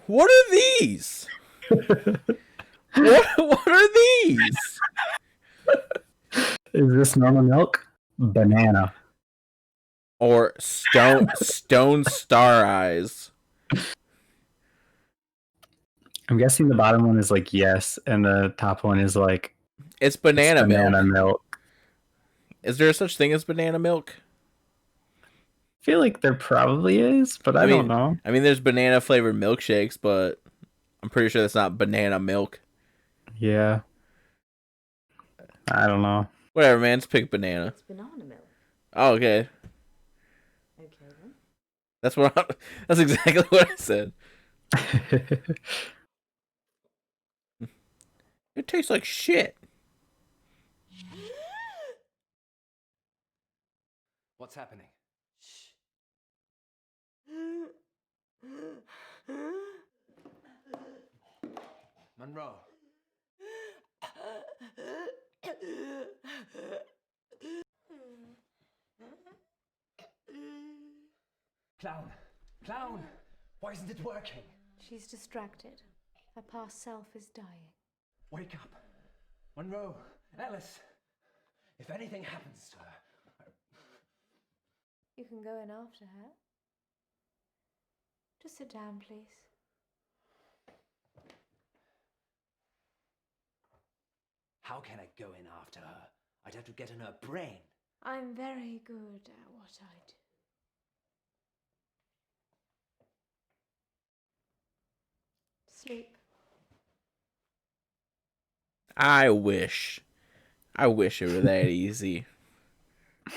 What are these? What are these? Is this normal milk? Banana. Or stone star eyes. I'm guessing the bottom one is like yes, and the top one is like it's banana milk. Is there such thing as banana milk? I feel like there probably is, but I don't know. I mean, there's banana flavored milkshakes, but I'm pretty sure that's not banana milk. Yeah. I don't know. Whatever, man. Let's pick banana. It's banana milk. Oh, okay. Okay then. That's exactly what I said. It tastes like shit. What's happening? Munro. Clown! Clown! Why isn't it working? She's distracted. Her past self is dying. Wake up! Munro! Alice! If anything happens to her... You can go in after her. Just sit down, please. How can I go in after her? I'd have to get in her brain. I'm very good at what I do. Sleep. I wish it were that easy.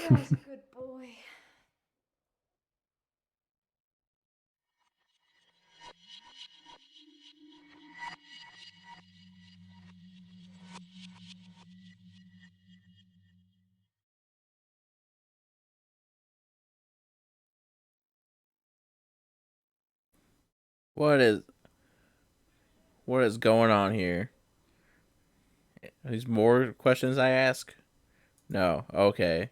That's a good boy. What is going on here? Are these more questions I ask? No. Okay.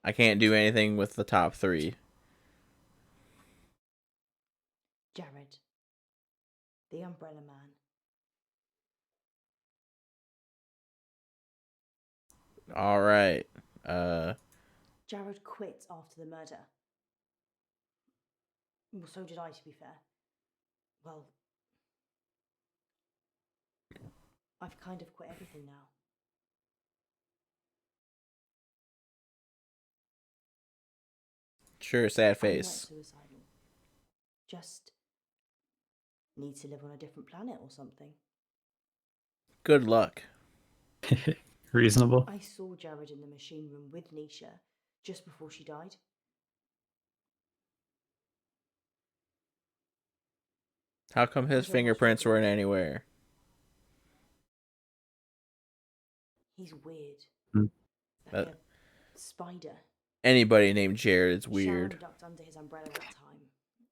I can't do anything with the top 3. Jared, the Umbrella Man. All right. Jared quit after the murder. Well, so did I, to be fair. Well, I've kind of quit everything now. Sure, sad I'm not face. suicidal. Just need to live on a different planet or something. Good luck. Reasonable. I saw Jared in the machine room with Nisha just before she died. How come his fingerprints weren't anywhere? He's weird. That, Like a spider. anybody named Jared is weird. Sharon ducked under his umbrella that time,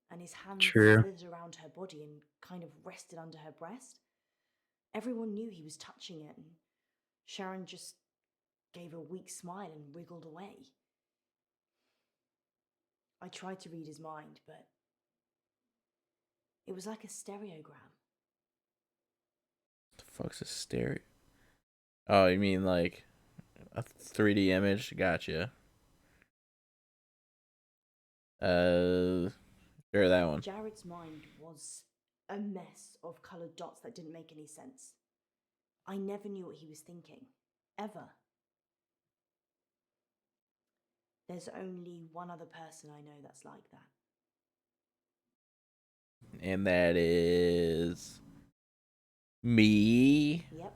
and his hands True. slithered around her body and kind of rested under her breast. Everyone knew he was touching it, and Sharon just gave a weak smile and wriggled away. I tried to read his mind, but it was like a stereogram. The fuck's a stereo? Oh, you mean like a 3D image? Gotcha. Sure, that one. Jared's mind was a mess of coloured dots that didn't make any sense. I never knew what he was thinking. Ever. There's only one other person I know that's like that. And that is me. Yep.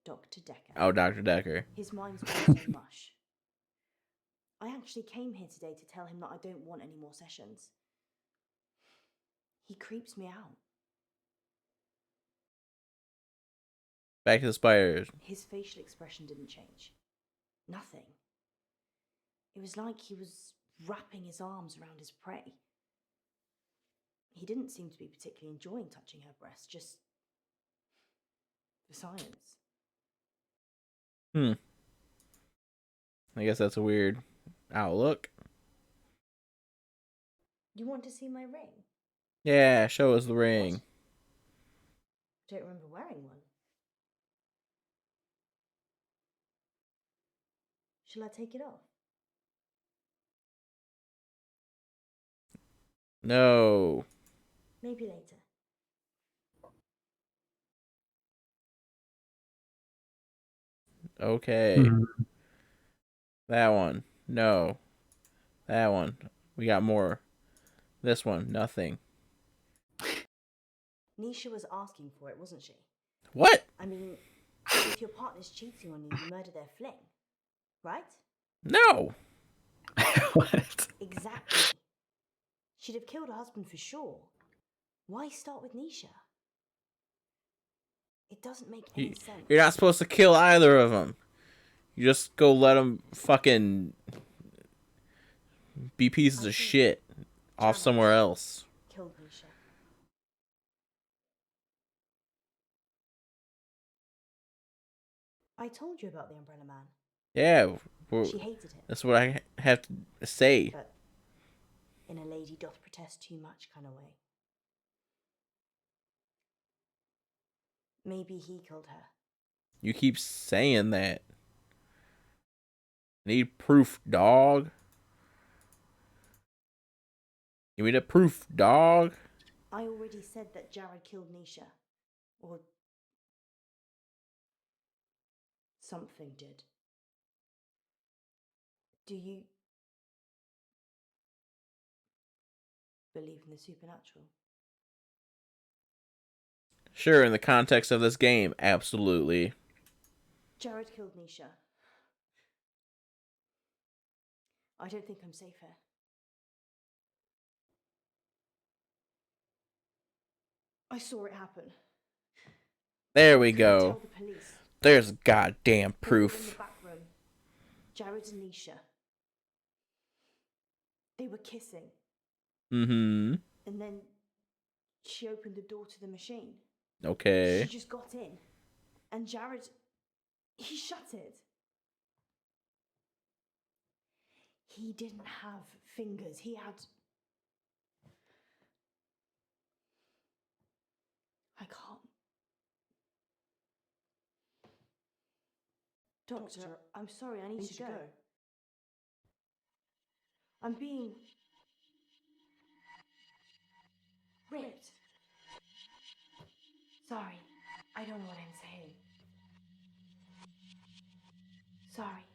Dr. Decker. Oh, Dr. Decker. His mind's also mush. I actually came here today to tell him that I don't want any more sessions. He creeps me out. Back to the spiders. His facial expression didn't change. Nothing. It was like he was wrapping his arms around his prey. He didn't seem to be particularly enjoying touching her breast, just for science. I guess that's a weird outlook. You want to see my ring? Yeah, show us the ring. I don't remember wearing one. Shall I take it off? No. Maybe later. Okay. That one. No. That one. We got more. This one. Nothing. Nisha was asking for it, wasn't she? What? I mean, if your partner's cheating on you, you murder their fling. Right? No. What? Exactly. She'd have killed her husband for sure. Why start with Nisha? It doesn't make any sense. You're not supposed to kill either of them. You just go let them fucking be pieces of shit off somewhere else. Killed Nisha. I told you about the Umbrella Man. Yeah, She hated him. that's what I have to say. But in a lady doth protest too much kind of way. Maybe he killed her. You keep saying that. Need proof, dog. Give me the proof, dog. I already said that Jared killed Nisha. Or something did. Do you believe in the supernatural? Sure, in the context of this game, absolutely. Jared killed Nisha. I don't think I'm safe here. I saw it happen. There we I couldn't go. tell the police. There's goddamn They were in the proof. back room. Jared and Nisha. They were kissing. Mm-hmm. And then she opened the door to the machine. Okay. She just got in. And Jared, he shut it. He didn't have fingers. He had... I can't. Doctor, I'm sorry, I need to go. I'm being... ripped. Sorry, I don't know what I'm saying. Sorry.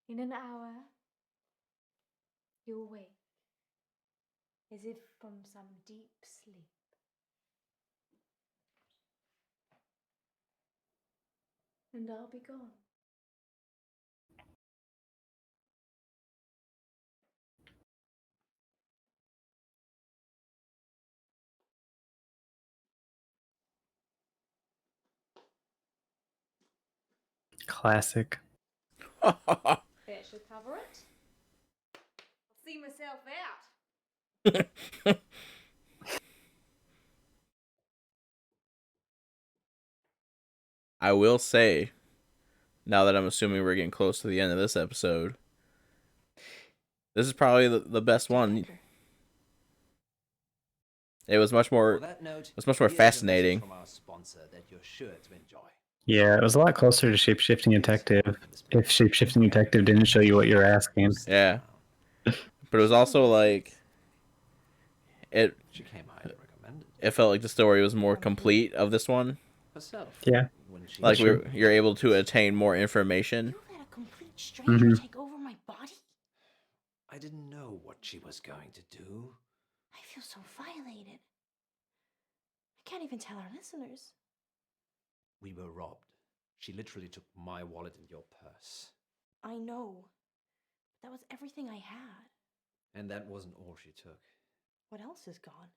In an hour, you'll wake, as if from some deep sleep. And I'll be gone. Classic. That should cover it. I'll see myself out. I will say, now that I'm assuming we're getting close to the end of this episode, this is probably the best one. It was much more. Fascinating. From our sponsor that you're sure to enjoy. Yeah, it was a lot closer to Shapeshifting Detective. If Shapeshifting Detective didn't show you what you're asking. Yeah. But it was also like it. She came highly recommended. It felt like the story was more complete of this one. Herself. Yeah. Like you're able to attain more information. You let a complete stranger take over my body? I didn't know what she was going to do. I feel so violated. I can't even tell our listeners. We were robbed. She literally took my wallet and your purse. I know. That was everything I had. And that wasn't all she took. What else is gone?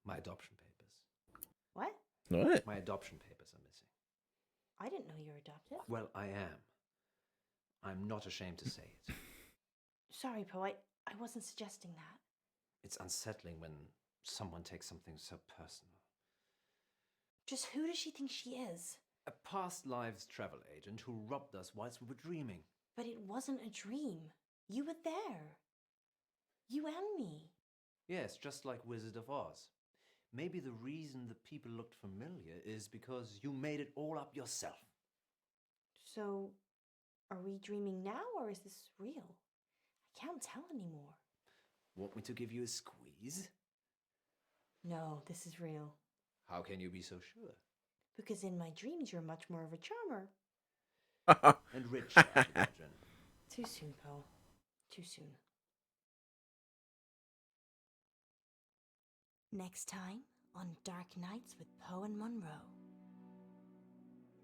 My adoption papers. What? What? My adoption papers are missing. I didn't know you were adopted. Well, I am. I'm not ashamed to say it. Sorry, Poe, I wasn't suggesting that. It's unsettling when someone takes something so personal. Just who does she think she is? A past lives travel agent who robbed us whilst we were dreaming. But it wasn't a dream. You were there. You and me. Yes, just like Wizard of Oz. Maybe the reason the people looked familiar is because you made it all up yourself. So, are we dreaming now or is this real? I can't tell anymore. Want me to give you a squeeze? No, this is real. How can you be so sure? Because in my dreams you're much more of a charmer. And rich, I imagine. Too soon, Poe. Too soon. Next time on Dark Nights with Poe and Munro.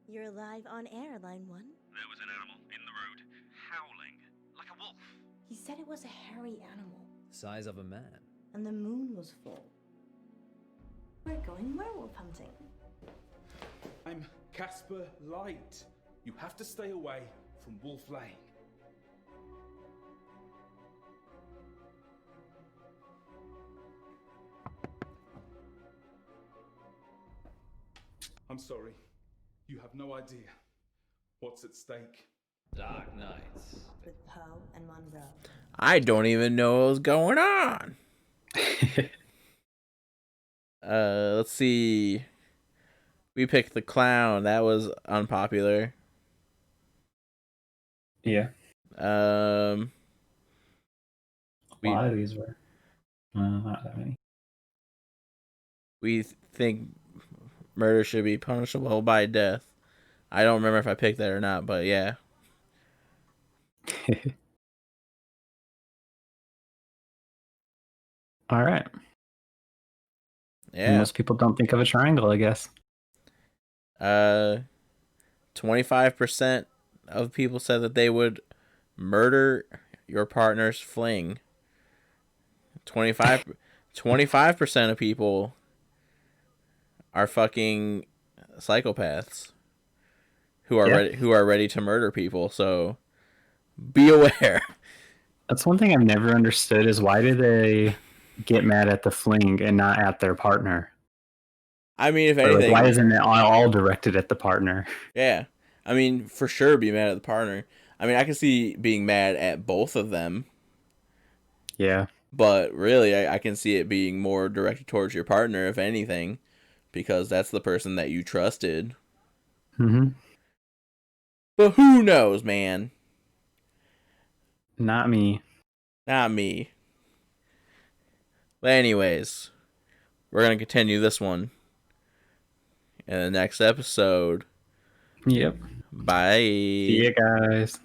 You're live on air, Line 1. There was an animal in the road, howling, like a wolf. He said it was a hairy animal. The size of a man. And the moon was full. We're going werewolf hunting. I'm Casper Light. You have to stay away from Wolf Lane. I'm sorry. You have no idea what's at stake. Dark Nights. With Poe and Munro. I don't even know what's going on. Let's see. We picked the clown. That was unpopular. Yeah. A lot of these were not that many. We think murder should be punishable by death. I don't remember if I picked that or not, but yeah. All right. Yeah. Most people don't think of a triangle, I guess. 25% of people said that they would murder your partner's fling. 25% of people are fucking psychopaths who are ready to murder people. So be aware. That's one thing I've never understood is why do they get mad at the fling and not at their partner? I mean, if anything, why isn't it all directed at the partner? Yeah, I mean, for sure, be mad at the partner. I mean, I can see being mad at both of them. Yeah, but really, I can see it being more directed towards your partner, if anything, because that's the person that you trusted. Mm-hmm. But who knows, man? Not me. Not me. But anyways, we're gonna continue this one in the next episode. Yep. Bye. See you guys.